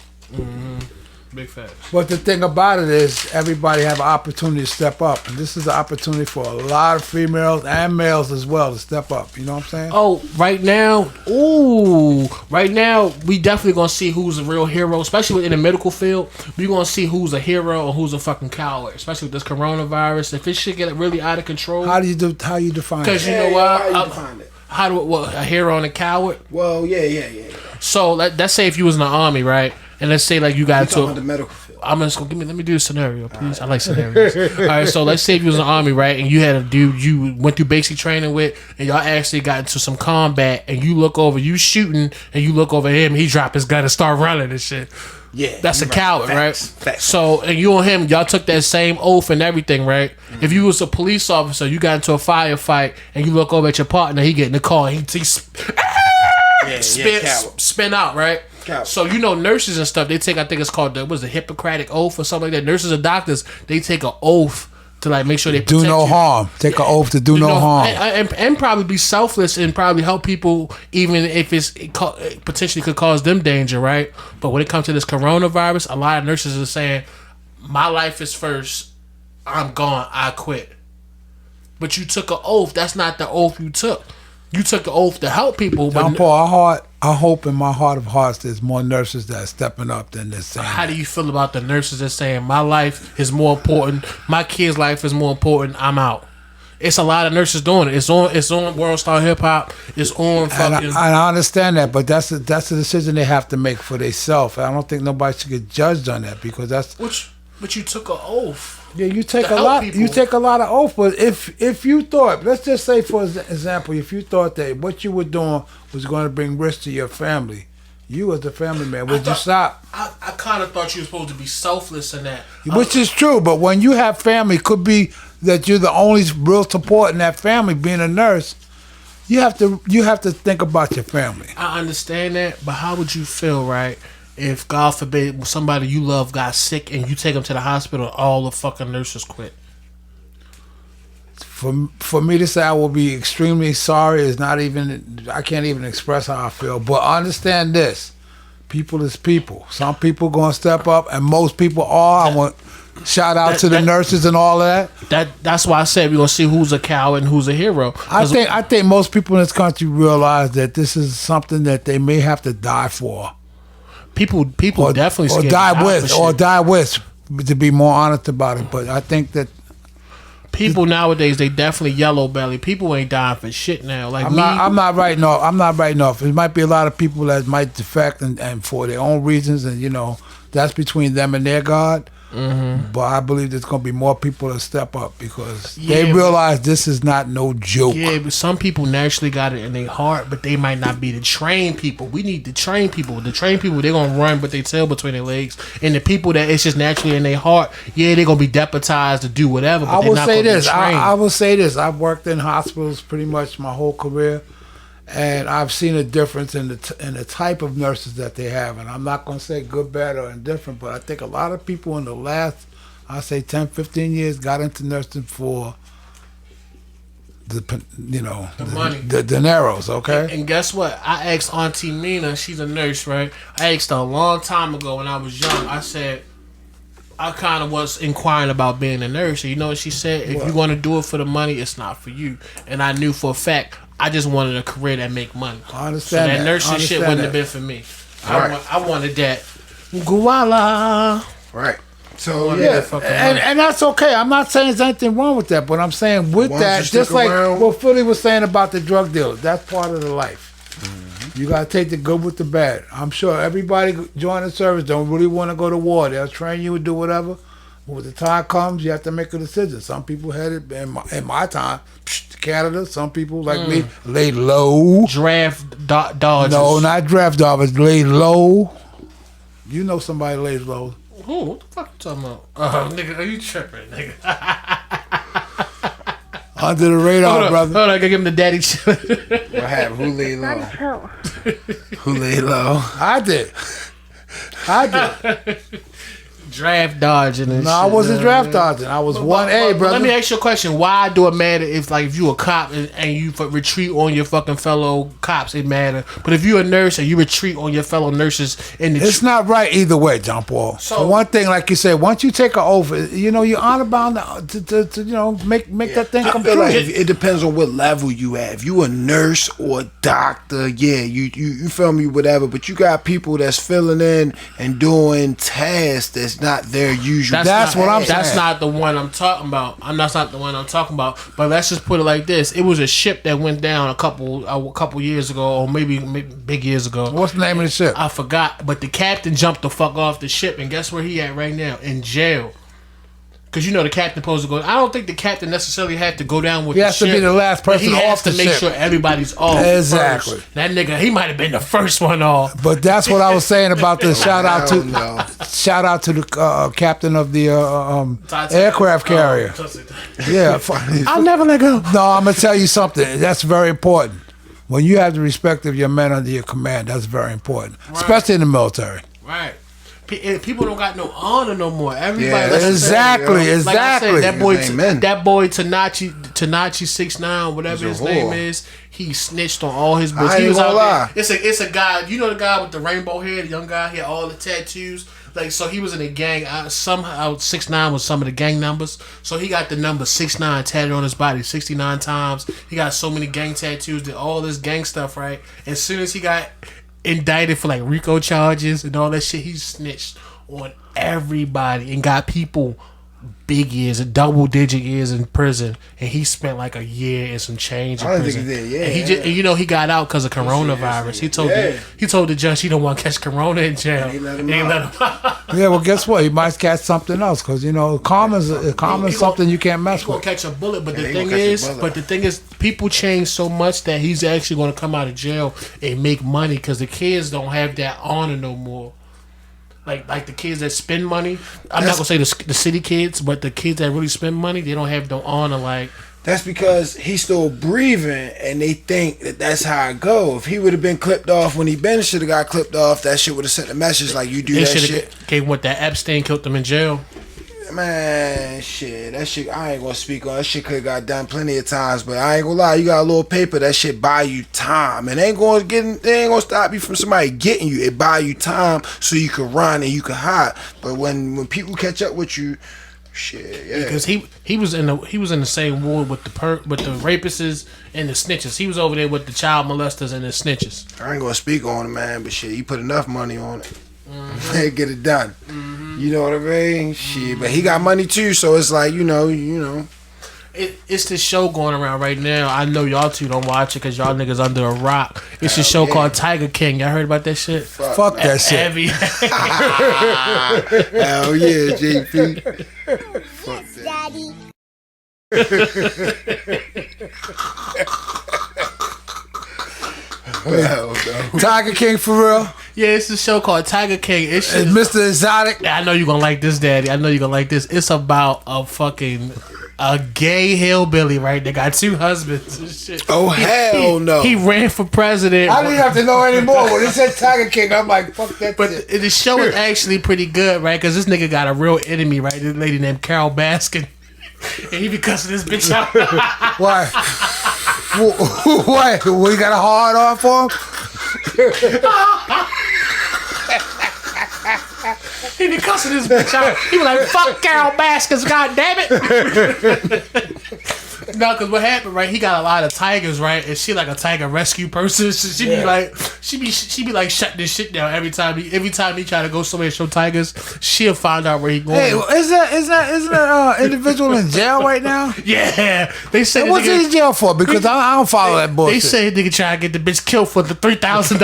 Speaker 1: Big facts.
Speaker 3: But the thing about it is, everybody have an opportunity to step up, and this is an opportunity for a lot of females and males as well to step up. You know what I'm saying?
Speaker 1: Oh, right now, we definitely gonna see who's a real hero, especially in the medical field. We gonna see who's a hero or who's a fucking coward, especially with this coronavirus. If this shit get really out of control,
Speaker 3: How you define it?
Speaker 1: because you know what?
Speaker 2: How you define it?
Speaker 1: A hero and a coward?
Speaker 2: Well, yeah.
Speaker 1: So let's say if you was in the army, right? And let's say like you got
Speaker 2: Talking about
Speaker 1: into
Speaker 2: the medical field.
Speaker 1: I'm just gonna let me do a scenario, please. I like scenarios. All right, so let's say if you was in the army, right, and you had a dude you went through basic training with, and y'all actually got into some combat, and you look over, you shooting, and you look over him, he drop his gun and start running and shit.
Speaker 2: Yeah,
Speaker 1: That's a
Speaker 2: you're
Speaker 1: coward,
Speaker 2: Facts.
Speaker 1: right?
Speaker 2: Facts.
Speaker 1: So, and you and him, y'all took that same oath and everything, right? If you was a police officer, you got into a firefight, and you look over at your partner, he get in the car, and he spin out, right?
Speaker 2: Coward.
Speaker 1: So you know nurses and stuff, they take, I think it's called the Hippocratic Oath or something like that. Nurses and doctors, they take an oath to like make sure they
Speaker 3: Do
Speaker 1: protect
Speaker 3: no
Speaker 1: you.
Speaker 3: harm. Take an oath to do
Speaker 1: You
Speaker 3: no
Speaker 1: know,
Speaker 3: harm.
Speaker 1: and probably be selfless and probably help people even if it potentially could cause them danger, right? But when it comes to this coronavirus, a lot of nurses are saying, my life is first, I'm gone, I quit. But you took an oath. That's not the oath you took. You took the oath to help people. But
Speaker 3: John Paul, I hope in my heart of hearts there's more nurses that are stepping up than they're saying.
Speaker 1: how do you feel about the nurses that saying my life is more important, my kid's life is more important, I'm out? It's a lot of nurses doing it. It's on World Star Hip Hop. It's on fucking.
Speaker 3: And I understand that, but that's a decision they have to make for themselves. I don't think nobody should get judged on that because that's.
Speaker 1: But you took an oath.
Speaker 3: Yeah, you take
Speaker 1: to
Speaker 3: a
Speaker 1: help
Speaker 3: lot.
Speaker 1: people.
Speaker 3: You take a lot of oath, but if you thought, let's just say for example, if you thought that what you were doing was going to bring risk to your family, you as a family man, would you stop?
Speaker 1: I kind of thought you were supposed to be selfless in that.
Speaker 3: Which is true, but when you have family, could be that you're the only real support in that family. Being a nurse, you have to think about your family.
Speaker 1: I understand that, but how would you feel, right? If God forbid somebody you love got sick and you take them to the hospital, all the fucking nurses quit.
Speaker 3: For me to say I will be extremely sorry is not even, I can't even express how I feel. But understand this, people is people. Some people gonna step up, and most people are. I want shout out to the nurses and all of that.
Speaker 1: That's why I said we're gonna see who's a coward and who's a hero.
Speaker 3: I think most people in this country realize that this is something that they may have to die for.
Speaker 1: People definitely
Speaker 3: or
Speaker 1: scared
Speaker 3: die with, to be more honest about it. But I think that
Speaker 1: people nowadays, they definitely yellow belly. People ain't dying for shit now. Like
Speaker 3: I'm not writing off. It might be a lot of people that might defect and for their own reasons, and you know that's between them and their God. Mm-hmm. But I believe there's gonna be more people that step up because they realize this is not no joke.
Speaker 1: Yeah, but some people naturally got it in their heart, but they might not be the trained people. We need to train people. The trained people, they're gonna run with their tail between their legs, and the people that it's just naturally in their heart, they're gonna be deputized to do whatever. But
Speaker 3: I will say this.
Speaker 1: I
Speaker 3: I will say this. I've worked in hospitals pretty much my whole career, and I've seen a difference in the type of nurses that they have. And I'm not going to say good, bad, or indifferent, but I think a lot of people in the last, I say 10, 15 years got into nursing for the
Speaker 1: money,
Speaker 3: the dineros, okay?
Speaker 1: And guess what? I asked Auntie Mina, she's a nurse, right? I asked her a long time ago when I was young. I said, I kind of was inquiring about being a nurse. And you know what she said? If you want to do it for the money, it's not for you. And I knew for a fact, I just wanted a career that make money.
Speaker 3: I understand
Speaker 1: so that nursing shit wouldn't have been for me. I wanted that guala.
Speaker 2: Right.
Speaker 1: So
Speaker 3: and that's okay. I'm not saying there's anything wrong with that, but I'm saying with that, just like what Philly was saying about the drug dealers, that's part of the life. Mm-hmm. You gotta take the good with the bad. I'm sure everybody joining the service don't really want to go to war. They'll train you and do whatever, When the time comes, you have to make a decision. Some people had it in my time, Canada. Some people like me laid low.
Speaker 1: Draft Dodgers.
Speaker 3: No, not draft dodgers. Laid low. You know somebody lays low.
Speaker 1: Who? What the fuck you talking about? Nigga, are you tripping, nigga?
Speaker 3: Under the radar, brother.
Speaker 1: Hold on, I gotta give him the daddy shit.
Speaker 2: What happened? Who laid low? Who laid low?
Speaker 3: I did.
Speaker 1: Draft dodging and
Speaker 3: No,
Speaker 1: shit.
Speaker 3: I wasn't draft dodging. I was 1A, brother.
Speaker 1: Let me ask you a question. Why do it matter if you a cop and you retreat on your fucking fellow cops? It matter. But if you a nurse and you retreat on your fellow nurses
Speaker 3: It's not right either way, John Paul.
Speaker 1: So-
Speaker 3: For one thing, like you said, once you take an oath, you're honor bound to make that thing
Speaker 2: I
Speaker 3: come
Speaker 2: feel
Speaker 3: true.
Speaker 2: like it depends on what level you have. If you a nurse or a doctor, yeah, you feel me, whatever. But you got people that's filling in and doing tasks that's not their usual.
Speaker 3: That's what I'm saying.
Speaker 1: That's not the one I'm talking about. That's not the one I'm talking about. But let's just put it like this: it was a ship that went down a couple years ago, or maybe big years ago.
Speaker 3: What's the name of the ship?
Speaker 1: I forgot. But the captain jumped the fuck off the ship, and guess where he at right now? In jail. Because the captain supposed to go. I don't think the captain necessarily had to go down with
Speaker 3: He
Speaker 1: the
Speaker 3: has to
Speaker 1: ship,
Speaker 3: be the last
Speaker 1: but
Speaker 3: person
Speaker 1: he has
Speaker 3: off
Speaker 1: to
Speaker 3: the
Speaker 1: make
Speaker 3: ship.
Speaker 1: sure everybody's off.
Speaker 3: Exactly.
Speaker 1: First. That nigga, he might have been the first one off.
Speaker 3: But that's what I was saying about the shout out
Speaker 2: I don't know.
Speaker 3: to the captain of the
Speaker 1: Titanic.
Speaker 3: aircraft carrier. Yeah,
Speaker 1: I'll never let go.
Speaker 3: No, I'm gonna tell you something. That's very important. When you have the respect of your men under your command, that's very important, especially in the military.
Speaker 1: Right. People don't got no honor no more. Everybody.
Speaker 2: Yeah,
Speaker 1: like I said,
Speaker 3: Exactly,
Speaker 1: like I
Speaker 3: exactly.
Speaker 1: said,
Speaker 2: Amen.
Speaker 1: that boy Tanachi 6ix9ine, whatever
Speaker 2: He's
Speaker 1: his
Speaker 2: a
Speaker 1: name
Speaker 2: whore.
Speaker 1: is, he snitched on all his books.
Speaker 2: I
Speaker 1: He
Speaker 2: ain't
Speaker 1: was
Speaker 2: gonna
Speaker 1: out
Speaker 2: lie.
Speaker 1: there. It's a guy. You know the guy with the rainbow hair, the young guy. He had all the tattoos. Like, so he was in a gang. Somehow 6ix9ine was some of the gang numbers. So he got the number 6ix9ine tatted on his body 69 times. He got so many gang tattoos, did all this gang stuff, right? As soon as he got indicted for like RICO charges and all that shit, he snitched on everybody and got people big years, double-digit years in prison, and he spent like a year and some change in
Speaker 2: I don't
Speaker 1: prison.
Speaker 2: think he did, yeah,
Speaker 1: And he just, and he got out because of coronavirus. He told the judge he don't want to catch corona in jail.
Speaker 2: He let
Speaker 1: And
Speaker 2: him
Speaker 1: he
Speaker 2: out.
Speaker 1: let him out.
Speaker 3: Yeah, well, guess what? He might catch something else because karma's
Speaker 1: He
Speaker 3: something you can't mess
Speaker 1: He's gonna
Speaker 3: with.
Speaker 1: catch a bullet, but
Speaker 2: Yeah,
Speaker 1: the
Speaker 2: he
Speaker 1: thing
Speaker 2: gonna catch a
Speaker 1: is,
Speaker 2: bullet.
Speaker 1: people change so much that he's actually gonna come out of jail and make money because the kids don't have that honor no more. Like the kids that spend money. I'm not gonna say the city kids, but the kids that really spend money, they don't have no honor. Like,
Speaker 2: That's because he's still breathing, and they think that that's how it go. If he would have been clipped off when he been should have got clipped off, that shit would have sent a message like you do
Speaker 1: they
Speaker 2: that
Speaker 1: should
Speaker 2: shit.
Speaker 1: have gave what that Epstein killed them in jail.
Speaker 2: Man, shit, that shit, I ain't gonna speak on that shit. Could have got done plenty of times, but I ain't gonna lie, you got a little paper, that shit buy you time, and they ain't gonna stop you from somebody getting you. It buy you time so you can run and you can hide. But when people catch up with you, shit, yeah.
Speaker 1: Because he was in the same ward with the rapists and the snitches. He was over there with the child molesters and the snitches.
Speaker 2: I ain't gonna speak on it, man, but shit, you put enough money on it. Get it done. You know what I mean? Shit, but he got money too, so it's like, you know.
Speaker 1: It's this show going around right now. I know y'all two don't watch it because y'all niggas under a rock. It's a show called Tiger King. Y'all heard about that shit?
Speaker 3: Fuck that shit.
Speaker 1: Heavy.
Speaker 2: Hell yeah, JP. Fuck that.
Speaker 5: Daddy.
Speaker 2: Hell no.
Speaker 3: Tiger King for real.
Speaker 1: Yeah, it's a show called Tiger King. It's
Speaker 3: And Mr. Exotic.
Speaker 1: I know you're gonna like this, Daddy. I know you're gonna like this. It's about a gay hillbilly, right? They got two husbands and shit.
Speaker 2: Oh, hell no.
Speaker 1: He ran for president.
Speaker 3: I didn't have to know anymore. When he said Tiger King, I'm like, fuck that
Speaker 1: But
Speaker 3: shit.
Speaker 1: the show is actually pretty good, right? Because this nigga got a real enemy, right? This lady named Carol Baskin. And he be cussing this bitch out.
Speaker 3: Why? Why? We got a hard on for him?
Speaker 1: He be cussing this bitch out. He be like, fuck Carol Baskins, goddammit. No, because what happened, right? He got a lot of tigers, right? And she like a tiger rescue person. So she be like, she be like shutting this shit down every time he try to go somewhere and show tigers. She'll find out where he going.
Speaker 3: Hey, isn't that individual in jail right now?
Speaker 1: Yeah, they said.
Speaker 3: What's he in jail for? Because I don't follow that bullshit.
Speaker 1: They say nigga try to get the bitch killed for the $3,000.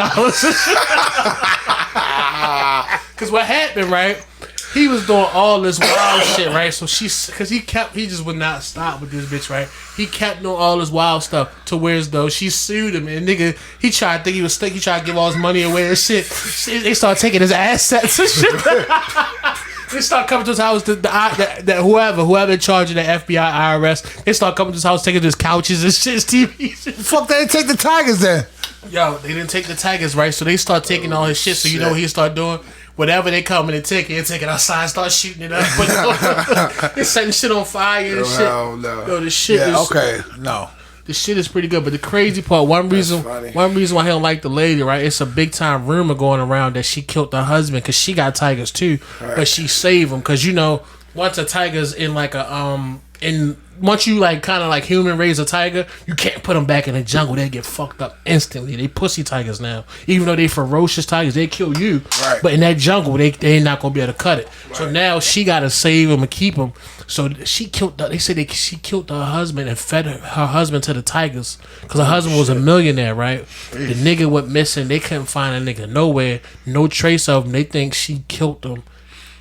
Speaker 1: Because what happened, right? he was doing all this wild shit, right? So cause he just would not stop with this bitch, right? He kept doing all this wild stuff to where as though she sued him, and nigga, he tried to think he was sick. He tried to give all his money away and shit. They started taking his assets and shit. They start coming to his house. Whoever in charge of the FBI, IRS, they start coming to his house, taking his couches and shit, his TVs.
Speaker 3: Fuck, they didn't take the Tigers then.
Speaker 1: Yo, they didn't take the Tigers, right? So they start taking all his shit. So you know what he start doing? Whatever they come in and take it outside, start shooting it up. But they setting shit on fire and shit.
Speaker 2: No.
Speaker 1: Yo, the shit
Speaker 3: Yeah,
Speaker 1: is
Speaker 3: okay, no.
Speaker 1: the shit is pretty good. But the crazy part, one reason why he don't like the lady, right? It's a big time rumor going around that she killed her husband because she got tigers too, but she saved him because once a tiger's in like once you like kind of like human raise a tiger, you can't put them back in the jungle. They get fucked up instantly. They pussy tigers now. Even though they ferocious tigers, they kill you.
Speaker 2: Right.
Speaker 1: But in that jungle, they ain't not gonna be able to cut it. Right. So now she gotta save him and keep him. So she killed. They said she killed her husband and fed her husband to the tigers because her husband was a millionaire, right? The nigga went missing. They couldn't find a nigga nowhere. No trace of him. They think she killed him.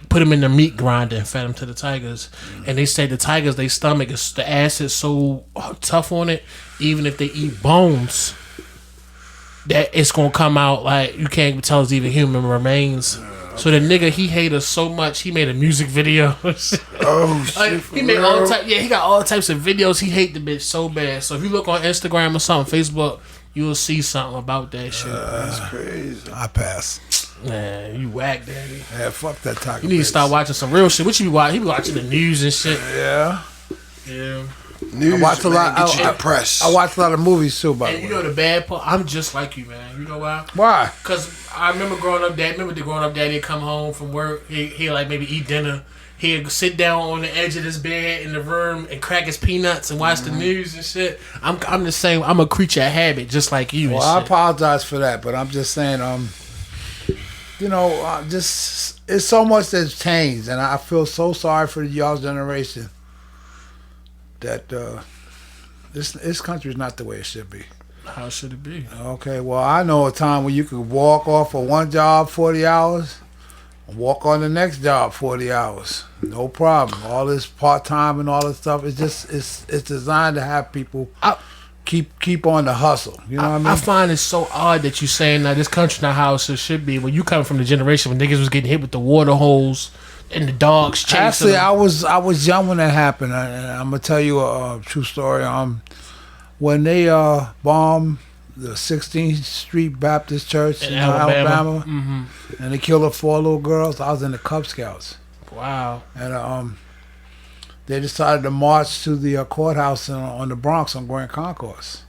Speaker 1: Put them in the meat grinder and fed them to the tigers. And they say the tigers, their stomach is the acid so tough on it, even if they eat bones, that it's gonna come out like you can't even tell it's even human remains. So the nigga, he hated her so much, he made a music video.
Speaker 2: Oh shit!
Speaker 1: Like, he made all types. Yeah, he got all types of videos. He hate the bitch so bad. So if you look on Instagram or something, Facebook, you will see something about that shit.
Speaker 2: That's crazy.
Speaker 3: I pass.
Speaker 1: Man, you whack, daddy.
Speaker 3: Yeah, fuck that Tiger.
Speaker 1: You need to start watching some real shit. What you be watching? He be watching the news and shit.
Speaker 3: Yeah.
Speaker 1: Yeah.
Speaker 2: News,
Speaker 3: I watch a lot.
Speaker 2: Get you depressed.
Speaker 3: I watch a lot of movies too, by the
Speaker 1: And
Speaker 3: way.
Speaker 1: you know the bad part? I'm just like you, man. You know why?
Speaker 3: Why?
Speaker 1: Because I remember growing up, dad'd come home from work. He'd like maybe eat dinner. He'd sit down on the edge of his bed in the room and crack his peanuts and watch the news and shit. I'm the same. I'm a creature of habit, just like you.
Speaker 3: Well,
Speaker 1: and
Speaker 3: I
Speaker 1: shit.
Speaker 3: apologize for that, but I'm just saying, just it's so much that's changed, and I feel so sorry for y'all's generation that this country is not the way it should be.
Speaker 1: How should it be?
Speaker 3: Okay, well, I know a time when you could walk off of one job 40 hours, and walk on the next job 40 hours, no problem. All this part time and all this stuff, it's designed to have people keep on the hustle. You know what I mean?
Speaker 1: I find it so odd that you saying that this country not how it should be when you come from the generation when niggas was getting hit with the water holes and the dogs chasing
Speaker 3: Actually,
Speaker 1: them.
Speaker 3: I was young when that happened, and I'm gonna tell you a true story. When they bombed the 16th Street Baptist Church in Alabama, and they killed the 4 little girls, I was in the Cub Scouts.
Speaker 1: Wow.
Speaker 3: And they decided to march to the courthouse on the Bronx on Grand Concourse,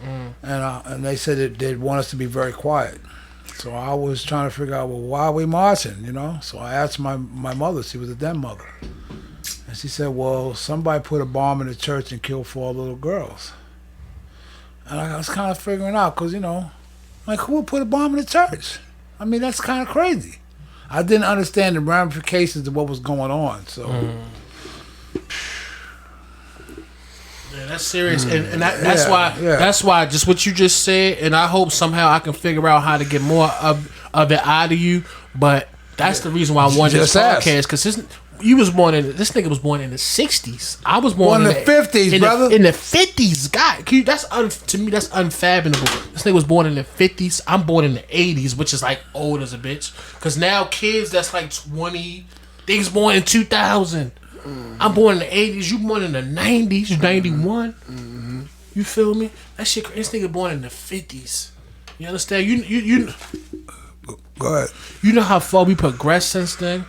Speaker 3: and they said that they'd want us to be very quiet. So I was trying to figure out, well, why are we marching? You know. So I asked my mother. She was a den mother, and she said, well, somebody put a bomb in the church and killed 4 little girls. And I was kind of figuring out, because like, who would put a bomb in the church? I mean, that's kind of crazy. I didn't understand the ramifications of what was going on. So.
Speaker 1: Yeah, that's serious, and that's why just what you just said, and I hope somehow I can figure out how to get more of it out of you. But that's the reason why I wanted this podcast, because this nigga was born in the 60s. I was born in the
Speaker 3: 50s, brother.
Speaker 1: In the 50s, God, to me that's unfathomable. This nigga was born in the 50s. I'm born in the 80s, which is like old as a bitch. Because now kids that's like 20, they was born in 2000. I'm born in the 80s. You born in the 90s. You 91. You feel me? That shit. This nigga born in the 50s. You understand? You.
Speaker 3: Go ahead.
Speaker 1: You know how far we progressed since then.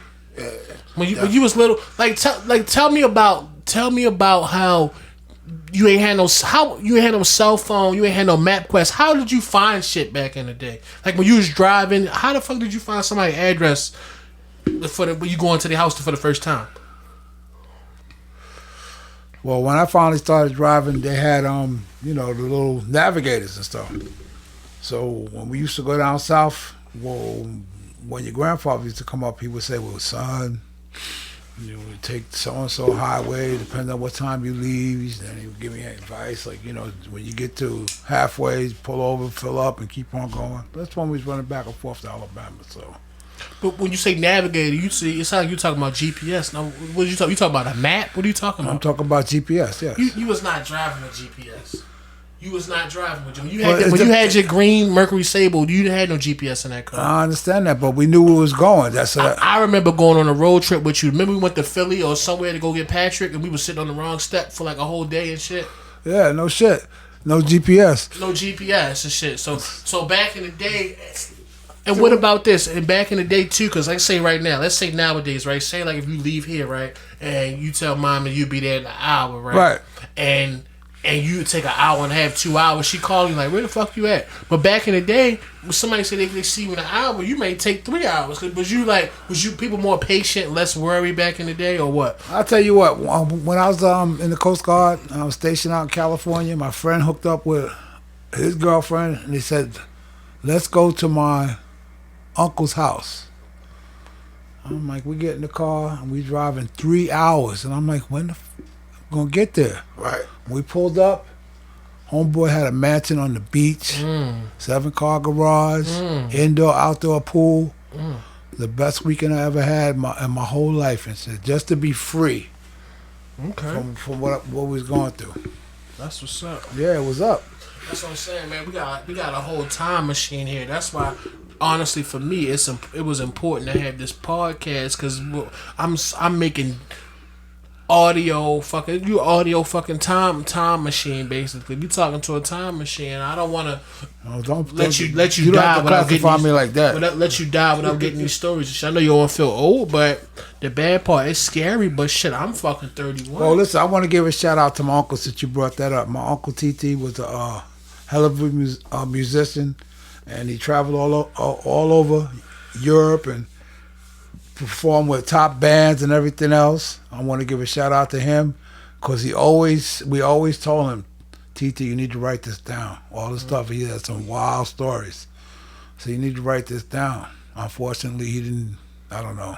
Speaker 1: When you was little, tell me about how you ain't had no cell phone. You ain't had no MapQuest. How did you find shit back in the day? Like when you was driving, how the fuck did you find somebody's address when you go into the house for the first time?
Speaker 3: Well, when I finally started driving, they had the little navigators and stuff. So when we used to go down south, well, when your grandfather used to come up, he would say, well, son, you would take so-and-so highway, depending on what time you leave. And he would give me advice, like, when you get to halfway, pull over, fill up, and keep on going. That's when we was running back and forth to Alabama, so.
Speaker 1: But when you say navigator, you see, it sounds like you're talking about GPS. Now, what are you talking? You talking about a map? What are you talking about?
Speaker 3: I'm talking about GPS. Yes.
Speaker 1: You was not driving a GPS. You was not driving with you. When you
Speaker 3: Well,
Speaker 1: had, when you had your green Mercury Sable, you had no GPS in that car.
Speaker 3: I understand that, but we knew where it was going. That's
Speaker 1: I remember going on a road trip with you. Remember we went to Philly or somewhere to go get Patrick, and we were sitting on the wrong step for like a whole day and shit.
Speaker 3: yeah, no shit, no GPS.
Speaker 1: No GPS and shit. So back in the day, and what about this? And back in the day too, because let's say right now, let's say nowadays, right? Say like if you leave here, right, and you tell mom that you'll be there in an hour, right?
Speaker 3: Right.
Speaker 1: And you take an hour and a half, 2 hours. She calling you like, where the fuck you at? But back in the day, when somebody said they see you in an hour, you may take 3 hours. Was you people more patient, less worried back in the day, or what?
Speaker 3: I'll tell you what. When I was in the Coast Guard, I was stationed out in California. My friend hooked up with his girlfriend, and he said, "Let's go to my uncle's house." I'm like, we get in the car and we driving 3 hours, and I'm like, when the gonna get there?
Speaker 2: Right.
Speaker 3: We pulled up. Homeboy had a mansion on the beach, 7-car garage, indoor, outdoor pool. The best weekend I ever had in my whole life, and said just to be free
Speaker 1: Okay,
Speaker 3: from what we was going through.
Speaker 1: that's what's up.
Speaker 3: Yeah, it was up.
Speaker 1: That's what I'm saying, man. We got a whole time machine here. That's why, honestly, for me, it was important to have this podcast because I'm making audio fucking time machine basically. You talking to a time machine. I don't want to let you
Speaker 3: don't
Speaker 1: die
Speaker 3: have to
Speaker 1: without getting
Speaker 3: classify
Speaker 1: these,
Speaker 3: me like that.
Speaker 1: let you die without getting these stories and shit. I know you all feel old, but the bad part is scary. But shit, I'm fucking 31.
Speaker 3: Well, listen, I want to give a shout out to my uncle since you brought that up. My uncle TT was a hell of a musician, and he traveled all over Europe and performed with top bands and everything else. I want to give a shout out to him because we always told him, TT, you need to write this down. All the stuff, he had some wild stories. So you need to write this down. Unfortunately, he didn't, I don't know.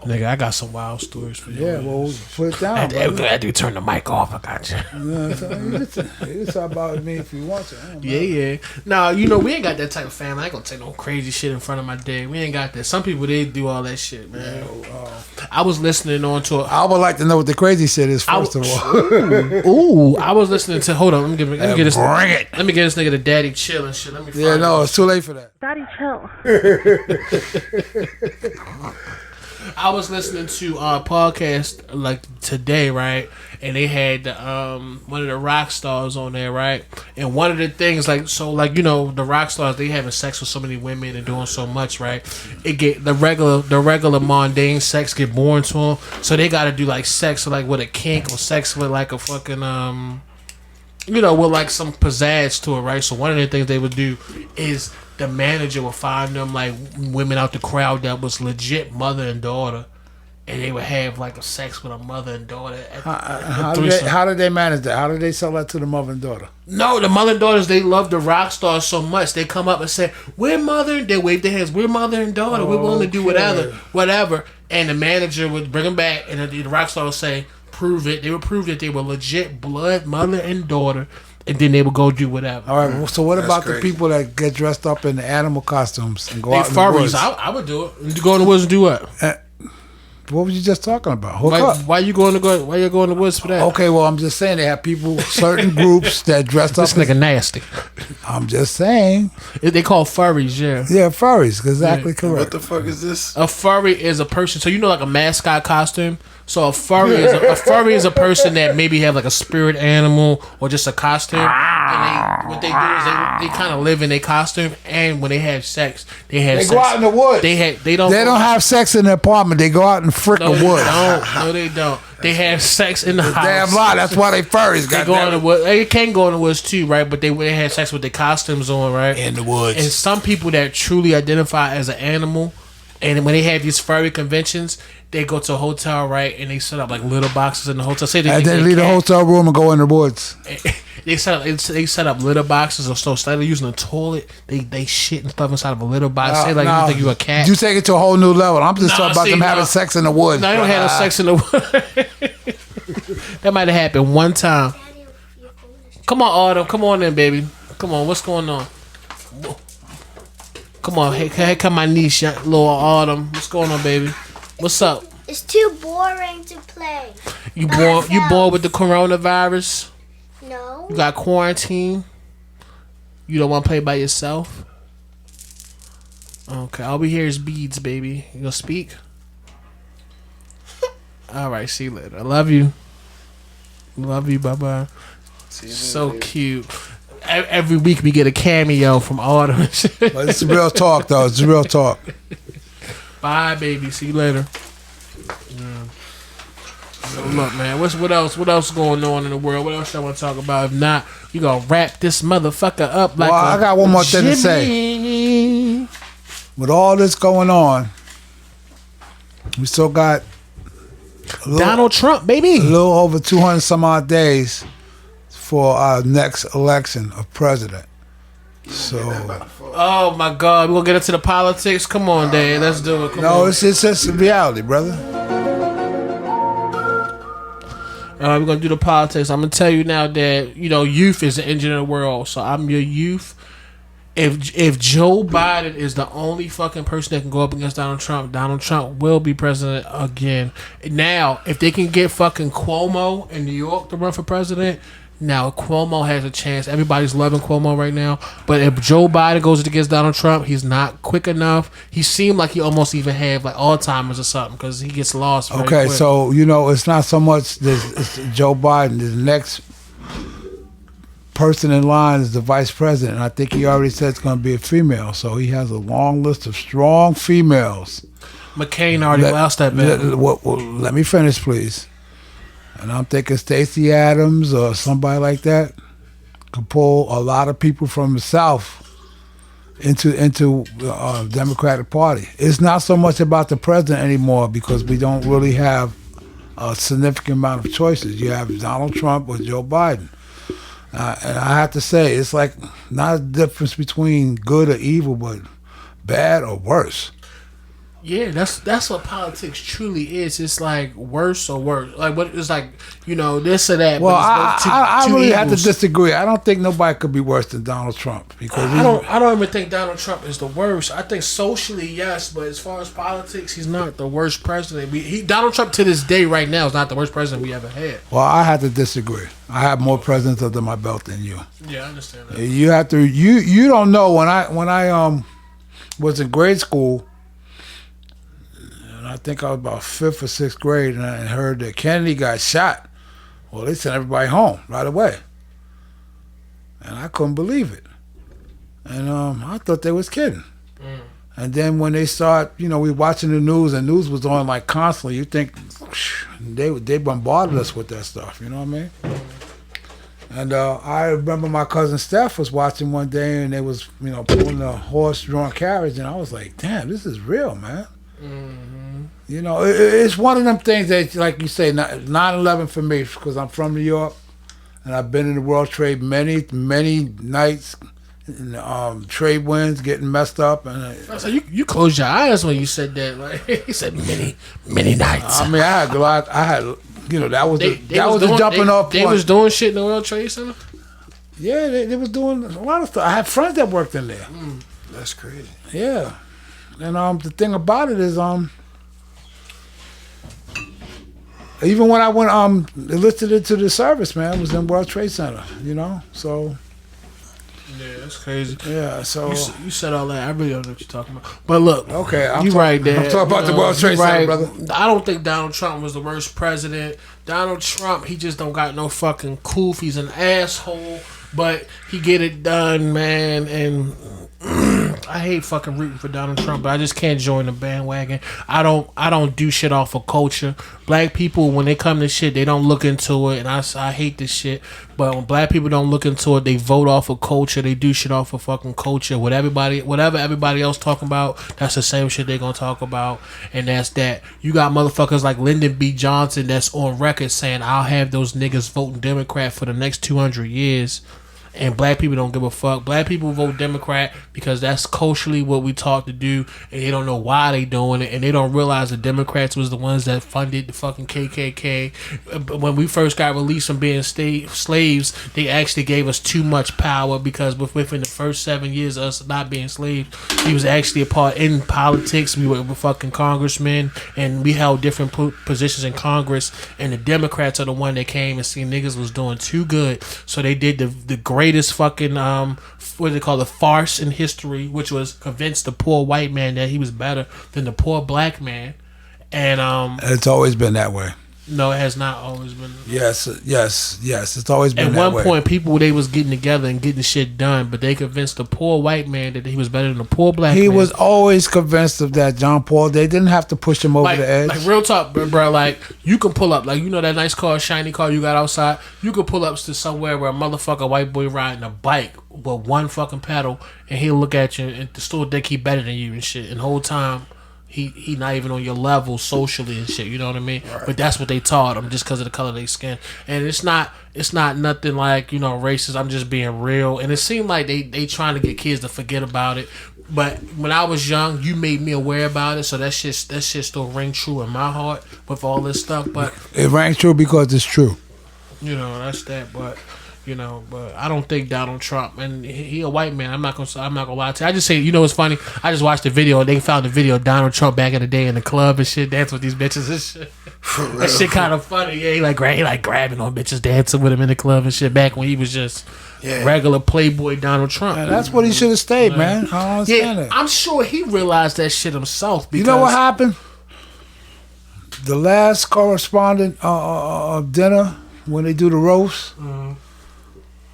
Speaker 1: Nigga, I got some wild stories for you.
Speaker 3: Yeah, well, put it down.
Speaker 1: I do turn the mic off. I got you.
Speaker 3: You talk about me if you want to.
Speaker 1: Yeah. Nah, we ain't got that type of family. I ain't gonna take no crazy shit in front of my day. We ain't got that. Some people, they do all that shit, man. I was listening on to
Speaker 3: I would like to know what the crazy shit is, first of all.
Speaker 1: Ooh, I was listening to. Hold on, let me get this.
Speaker 3: Bring it.
Speaker 1: Let me get this nigga the Daddy Chill and shit. Let me.
Speaker 3: Yeah, no, it's too late for that.
Speaker 4: Daddy, chill.
Speaker 1: I was listening to a podcast like today, right? And they had one of the rock stars on there, right? And one of the things, the rock stars, they having sex with so many women and doing so much, right? It get the regular mundane sex get boring to them, so they got to do like sex with a kink or sex with like a fucking with like some pizzazz to it, right? So one of the things they would do is the manager would find them like women out the crowd that was legit mother and daughter, and they would have like a sex with a mother and daughter.
Speaker 3: How did they manage that? How did they sell that to the mother and daughter?
Speaker 1: No, the mother and daughters, they love the rock stars so much. They come up and say, "We're mother." They wave their hands. "We're mother and daughter. We're willing to do whatever." And the manager would bring them back, and the rock star would say, "Prove it." They would prove that they were legit blood mother and daughter. And then they would go do whatever.
Speaker 3: All right. So what about
Speaker 2: crazy.
Speaker 3: the people that get dressed up in the animal costumes and go
Speaker 1: They
Speaker 3: out in the woods?
Speaker 1: furries. I would do it. Go in the woods and do what?
Speaker 3: What were you just talking about? Hook up.
Speaker 1: Why you going in the woods for that?
Speaker 3: Okay, well, I'm just saying they have people, certain groups that dressed up.
Speaker 1: This nigga nasty.
Speaker 3: I'm just saying.
Speaker 1: They call furries, yeah.
Speaker 3: Yeah, furries. Exactly
Speaker 2: What
Speaker 3: correct.
Speaker 2: the fuck is this?
Speaker 1: A furry is a person. So like a mascot costume. So a furry is a person that maybe have like a spirit animal or just a costume. And what they do is they kind of live in their costume. And when they have sex, they
Speaker 3: go out in the woods.
Speaker 1: They don't
Speaker 3: have sex in the apartment. They go out and frick the woods.
Speaker 1: No, they don't. They have sex in the house.
Speaker 3: Damn lie. That's why they furries.
Speaker 1: They go in the woods. They can go in the woods too, right? But they have sex with their costumes on, right?
Speaker 3: In the woods.
Speaker 1: And some people that truly identify as an animal, and when they have these furry conventions, they go to a hotel, right? And they set up like little boxes in the hotel. Say
Speaker 3: and they leave the hotel room and go in the woods.
Speaker 1: They set up litter boxes, or so instead of using a toilet, they shit and stuff inside of a litter box. Say like you think you a cat.
Speaker 3: You take it to a whole new level. I'm just talking about them having sex in the woods.
Speaker 1: No, they don't have no sex in the woods. That might have happened one time. Come on, Autumn. Come on in, baby. Come on. What's going on? Come on, here come my niece, little Autumn. What's going on, baby? What's up?
Speaker 5: It's too boring to play.
Speaker 1: You
Speaker 5: By
Speaker 1: bored? You
Speaker 5: myself.
Speaker 1: bored with the coronavirus?
Speaker 5: No.
Speaker 1: You got quarantine? You don't want to play by yourself? Okay, all we hear is beads, baby. You gonna speak? All right, see you later. I love you. Love you. Bye bye. So cute. Every week we get a cameo from Autumn.
Speaker 3: But it's real talk, though. It's real talk.
Speaker 1: Bye, baby. See you later. Yeah. So look, man. What else? What else going on in the world? What else I want to talk about? If not, you gonna wrap this motherfucker up like.
Speaker 3: Well, I got one more thing to say.
Speaker 1: Jimmy.
Speaker 3: With all this going on, we still got
Speaker 1: Donald Trump,
Speaker 3: a
Speaker 1: baby.
Speaker 3: little over 200 some odd days for our next election of president. So
Speaker 1: Oh my God, we're gonna get into the politics. Come on, Dad. Let's do it. Come
Speaker 3: no,
Speaker 1: on.
Speaker 3: it's just reality, brother.
Speaker 1: We're gonna do the politics. I'm gonna tell you now that youth is the engine of the world. So I'm your youth. If Joe Biden is the only fucking person that can go up against Donald Trump will be president again. Now, if they can get fucking Cuomo in New York to run for president, now Cuomo has a chance. Everybody's loving Cuomo right now. But if Joe Biden goes against Donald Trump, he's not quick enough. He seemed like he almost even had like Alzheimer's or something because he gets lost. Very
Speaker 3: Okay,
Speaker 1: quick.
Speaker 3: so it's not so much it's Joe Biden. The next person in line is the vice president. And I think he already said it's going to be a female. So he has a long list of strong females.
Speaker 1: McCain already lost that battle.
Speaker 3: Let me finish, please. And I'm thinking Stacey Adams or somebody like that could pull a lot of people from the South into the Democratic Party. It's not so much about the president anymore because we don't really have a significant amount of choices. You have Donald Trump or Joe Biden. And I have to say, it's like not a difference between good or evil, but bad or worse.
Speaker 1: Yeah, that's what politics truly is. It's like worse or worse. Like what it's like, this or that.
Speaker 3: Well,
Speaker 1: but it's
Speaker 3: I
Speaker 1: two
Speaker 3: really have to
Speaker 1: evils.
Speaker 3: disagree. I don't think nobody could be worse than Donald Trump because
Speaker 1: I don't even think Donald Trump is the worst. I think socially, yes, but as far as politics, he's not the worst president. Donald Trump to this day, right now, is not the worst president we ever had.
Speaker 3: Well, I have to disagree. I have more presidents under my belt than you.
Speaker 1: Yeah, I understand that.
Speaker 3: You have to. You don't know when I was in grade school. And I think I was about 5th or 6th grade, and I heard that Kennedy got shot. Well, they sent everybody home right away, and I couldn't believe it. And I thought they was kidding. And then when they start, we watching the news, and news was on like constantly. You think they bombarded us with that stuff. You know what I mean? And I remember my cousin Steph was watching one day, and they was pulling a horse-drawn carriage, and I was like, damn, this is real, man. It's one of them things that, like you say, 9/11 for me, because I'm from New York, and I've been in the World Trade many nights, and, trade winds getting messed up. And
Speaker 1: So you closed your eyes when you said that. Like he said, many nights.
Speaker 3: I mean, I had a lot. I had, that was
Speaker 1: They
Speaker 3: the jumping off
Speaker 1: They
Speaker 3: point.
Speaker 1: was doing shit in the World Trade Center.
Speaker 3: Yeah, they was doing a lot of stuff. I had friends that worked in there.
Speaker 2: That's crazy.
Speaker 3: Yeah, and the thing about it is even when I went enlisted into the service, man, it was in World Trade Center. So
Speaker 1: Yeah, that's crazy.
Speaker 3: yeah, so
Speaker 1: You said all that. I really don't know what you're talking about. But look,
Speaker 3: okay,
Speaker 1: you right there.
Speaker 3: I'm talking about the World Trade Center, brother.
Speaker 1: I don't think Donald Trump was the worst president. Donald Trump, he just don't got no fucking coof. He's an asshole, but he get it done, man. And I hate fucking rooting for Donald Trump, but I just can't join the bandwagon. I don't do shit off of culture. Black people, when they come to shit, they don't look into it, and I hate this shit. But when black people don't look into it, they vote off of culture. They do shit off of fucking culture. Whatever everybody else talking about, that's the same shit they gonna talk about, and that's that. You got motherfuckers like Lyndon B. Johnson that's on record saying, "I'll have those niggas voting Democrat for the next 200 years." and black people don't give a fuck. Black people vote Democrat because that's culturally what we taught to do, and they don't know why they doing it, and they don't realize the Democrats was the ones that funded the fucking KKK. When we first got released from being slaves, they actually gave us too much power because within the first 7 years of us not being slaves, we was actually a part in politics. We were fucking congressmen, and we held different positions in Congress, and the Democrats are the one that came and seen niggas was doing too good, so they did the greatest fucking what they call the farce in history, which was convince the poor white man that he was better than the poor black man. And
Speaker 3: it's always been that way.
Speaker 1: no, it has not always been.
Speaker 3: Yes. It's always been
Speaker 1: At
Speaker 3: that way.
Speaker 1: one point, people they was getting together and getting shit done, but they convinced the poor white man that he was better than the poor black man.
Speaker 3: He was always convinced of that, John Paul. They didn't have to push him over the edge.
Speaker 1: Like real talk, bro. Like you can pull up, like you know that nice car, shiny car you got outside. You could pull up to somewhere where a motherfucker white boy riding a bike with one fucking pedal, and he'll look at you and still think he better than you and shit. And the whole time, he not even on your level socially and shit. You know what I mean? Right. But that's what they taught him just because of the color of their skin. And it's not nothing like racist. I'm just being real. And it seemed like they trying to get kids to forget about it. But when I was young, you made me aware about it, so that shit still ring true in my heart with all this stuff. But
Speaker 3: it rang true because it's true.
Speaker 1: That's that. But but I don't think Donald Trump, and he a white man. I'm not gonna lie to you. I just say, what's funny? I just watched the video, and they found the video of Donald Trump back in the day in the club and shit, dancing with these bitches and shit. That shit kind of funny. Yeah, he like grabbing on bitches, dancing with him in the club and shit. Back when he was just regular Playboy Donald Trump.
Speaker 3: Man, that's what he should have stayed, man. I don't understand it.
Speaker 1: I'm sure he realized that shit himself. Because
Speaker 3: you know what happened? The last correspondent of dinner when they do the roast. Mm-hmm.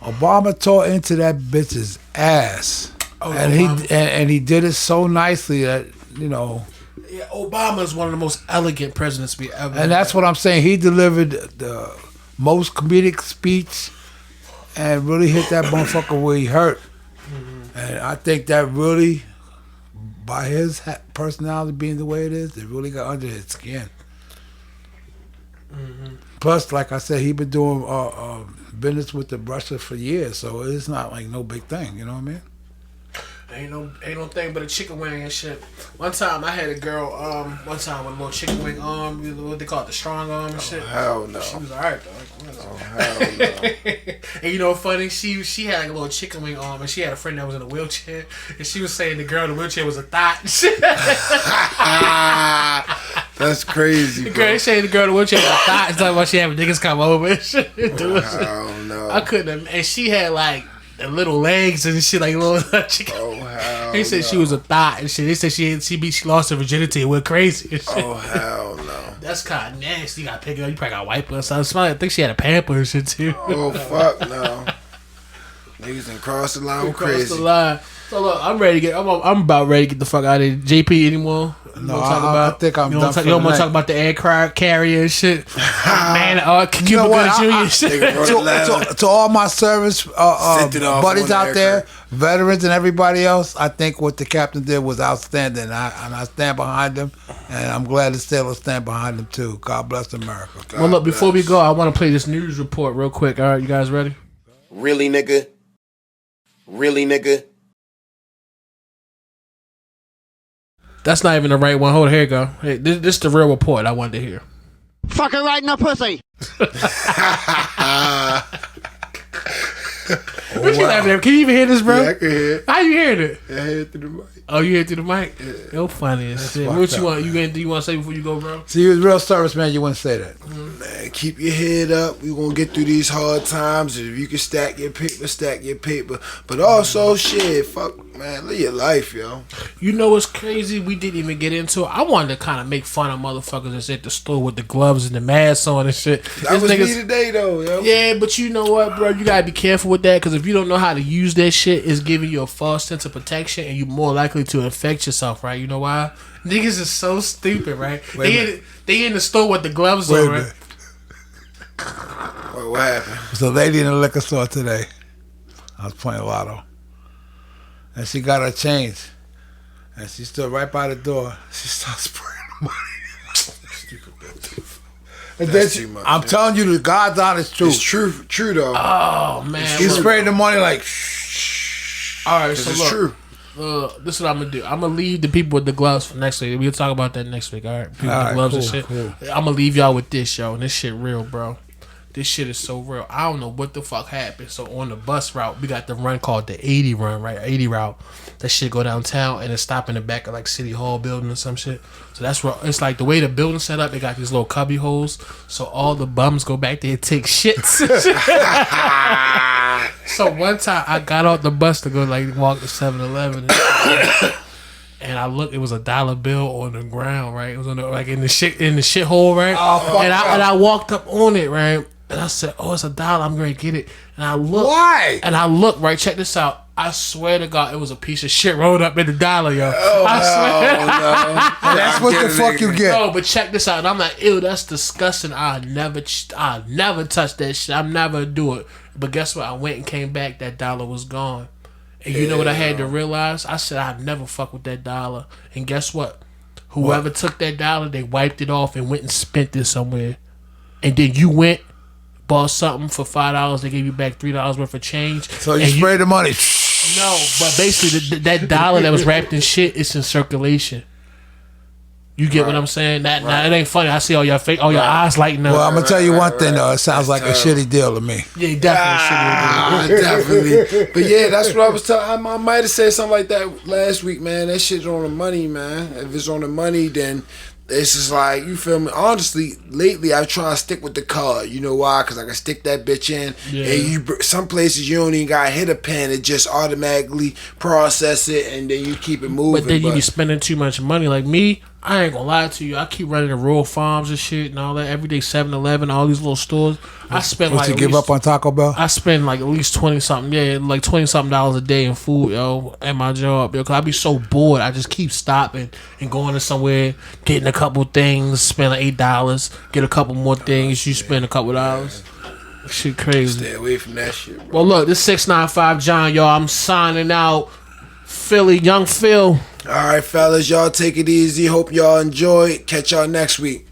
Speaker 3: Obama tore into that bitch's ass, and he did it so nicely that
Speaker 1: Yeah, Obama is one of the most elegant presidents we ever.
Speaker 3: And that's what I'm saying. He delivered the most comedic speech, and really hit that motherfucker where he hurt. Mm-hmm. And I think that really, by his personality being the way it is, it really got under his skin. Mm-hmm. Plus, like I said, he been doing business with the Russia for years, so it's not like no big thing. You know what I mean?
Speaker 1: Ain't no thing but a chicken wing and shit. One time I had a girl, with a little chicken wing arm, what they call it, the strong arm and shit.
Speaker 2: Oh, hell no.
Speaker 1: She was alright though.
Speaker 2: Oh, hell no.
Speaker 1: And funny, she had like a little chicken wing arm, and she had a friend that was in a wheelchair, and she was saying the girl in the wheelchair was a thought.
Speaker 2: That's crazy,
Speaker 1: the girl saying the girl in the wheelchair was a thought. It's like, she having niggas come over and shit.
Speaker 2: Oh, no.
Speaker 1: I couldn't, and she had like the little legs and shit, like little chicken.
Speaker 2: Oh, hell
Speaker 1: They said she was a thought and shit. They said she lost her virginity and went crazy and shit.
Speaker 2: Oh, hell no.
Speaker 1: That's kind of nasty. You gotta pick her up. You probably gotta wipe her or something. I think she had a pamper and shit too.
Speaker 2: Oh, fuck no. Niggas done crossed the line crazy.
Speaker 1: The line. So look, I'm ready to get. I'm about ready to get the fuck out of here. JP anymore?
Speaker 3: No, I think I'm done.
Speaker 1: You don't want to talk about the aircraft carrier and shit. Man, Cuba Gooding Jr. shit.
Speaker 3: To all my service buddies out there, veterans and everybody else, I think what the captain did was outstanding. And I stand behind him, and I'm glad the sailors stand behind him too. God bless America.
Speaker 1: Well, look, before we go, I want to play this news report real quick. All right, you guys ready?
Speaker 6: Really, nigga? Really, nigga?
Speaker 1: That's not even the right one. Hold on, here you go. Hey, this is the real report I wanted to hear.
Speaker 4: Fucking right in the pussy.
Speaker 1: What you laughing at? Can you even hear this, bro?
Speaker 2: Yeah, I can hear it.
Speaker 1: How you hearing it?
Speaker 2: I hear it through the mic.
Speaker 1: Oh, you hear it through the mic? Yeah. Yo, funny as shit. What you want? You want to say before you go, bro?
Speaker 3: See, you was a real service man. You wouldn't say that.
Speaker 2: Man, keep your head up. We gonna get through these hard times. If you can stack your paper. But also, shit, fuck, man, live your life, yo.
Speaker 1: You know what's crazy? We didn't even get into it. I wanted to kind of make fun of motherfuckers that's at the store with the gloves and the masks on and shit.
Speaker 2: That was me today, though, yo.
Speaker 1: Yeah, but you know what, bro? You gotta be careful with that, because if you don't know how to use that shit, it's giving you a false sense of protection, and you're more likely to infect yourself, right? You know why? Niggas is so stupid, right? They in the store with the gloves on, right?
Speaker 2: What happened?
Speaker 3: There's a lady in the liquor store today. I was playing lotto, and she got her change, and she stood right by the door. She started spraying the money.
Speaker 2: That's too much.
Speaker 3: I'm telling you, the God's honest truth.
Speaker 2: It's true though.
Speaker 1: Oh man.
Speaker 3: You sprayed the money like.
Speaker 1: All right, so
Speaker 2: it's
Speaker 1: look.
Speaker 2: true.
Speaker 1: This is what I'm gonna do. I'm gonna leave the people with the gloves for next week. We'll talk about that next week. All right, people with the gloves and shit.
Speaker 3: Cool.
Speaker 1: I'm gonna leave y'all with this, yo. And this shit real, bro. This shit is so real. I don't know what the fuck happened. So on the bus route, we got the run called the 80 run, right? 80 route. That shit go downtown and it stop in the back of like City Hall building or some shit. So that's where it's like the way the building set up. They got these little cubby holes, so all the bums go back there and take shits. So one time I got off the bus to go like walk to 7-Eleven. And I looked, it was $1 bill on the ground, right? It was on the, like in the shit hole, right?
Speaker 3: Oh,
Speaker 1: and I walked up on it, right? And I said, "Oh, it's $1. I'm gonna get it." And I looked.
Speaker 3: Why?
Speaker 1: And I looked, right? Check this out. I swear to God, it was a piece of shit rolled up in the dollar, yo. I swear.
Speaker 3: That's what the fuck you get.
Speaker 1: No, but check this out. And I'm like, ew, that's disgusting. I'll never touch that shit. I'll never do it. But guess what? I went and came back. That dollar was gone. And you know what I had to realize? I said I'd never fuck with that dollar. And guess what? Whoever took that dollar, they wiped it off and went and spent it somewhere. And then you went, bought something for $5. They gave you back $3 worth of change.
Speaker 3: So you spray the money.
Speaker 1: No, but basically that dollar that was wrapped in shit, it's in circulation. You get what I'm saying? That now, it ain't funny. I see all your eyes lighting up.
Speaker 3: Well, I'm gonna tell you one thing though. It sounds like a shitty deal to me.
Speaker 1: Yeah, definitely.
Speaker 2: Definitely. But yeah, that's what I was telling. I might have said something like that last week, man. That shit's on the money, man. If it's on the money, then it's just like, you feel me? Honestly, lately I try to stick with the card. You know why? Because I can stick that bitch in.
Speaker 1: Yeah.
Speaker 2: And some places you don't even got to hit a pen. It just automatically process it and then you keep it moving.
Speaker 1: But then you be spending too much money. Like me, I ain't gonna lie to you. I keep running the rural farms and shit and all that. Every day 7-Eleven, all these little stores. I spend
Speaker 3: What
Speaker 1: like
Speaker 3: you give up on Taco Bell?
Speaker 1: I spend like at least 20-something, like $20-something a day in food, yo, at my job, yo. Cause I be so bored, I just keep stopping and going to somewhere, getting a couple things, spend like $8, get a couple more things, you spend a couple dollars. Shit crazy.
Speaker 2: Stay away from that shit, bro.
Speaker 1: Well, look, this 695 John, y'all. I'm signing out. Philly, Young Phil.
Speaker 2: All right, fellas, y'all take it easy. Hope y'all enjoy. Catch y'all next week.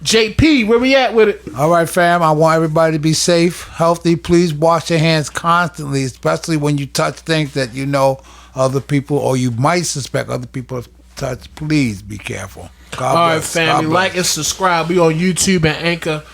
Speaker 1: JP, where we at with it?
Speaker 3: All right, fam. I want everybody to be safe, healthy. Please wash your hands constantly, especially when you touch things that you know other people or you might suspect other people have touched. Please be careful. God
Speaker 1: All right,
Speaker 3: bless.
Speaker 1: family.
Speaker 3: God bless.
Speaker 1: Like and subscribe. We on YouTube and Anchor.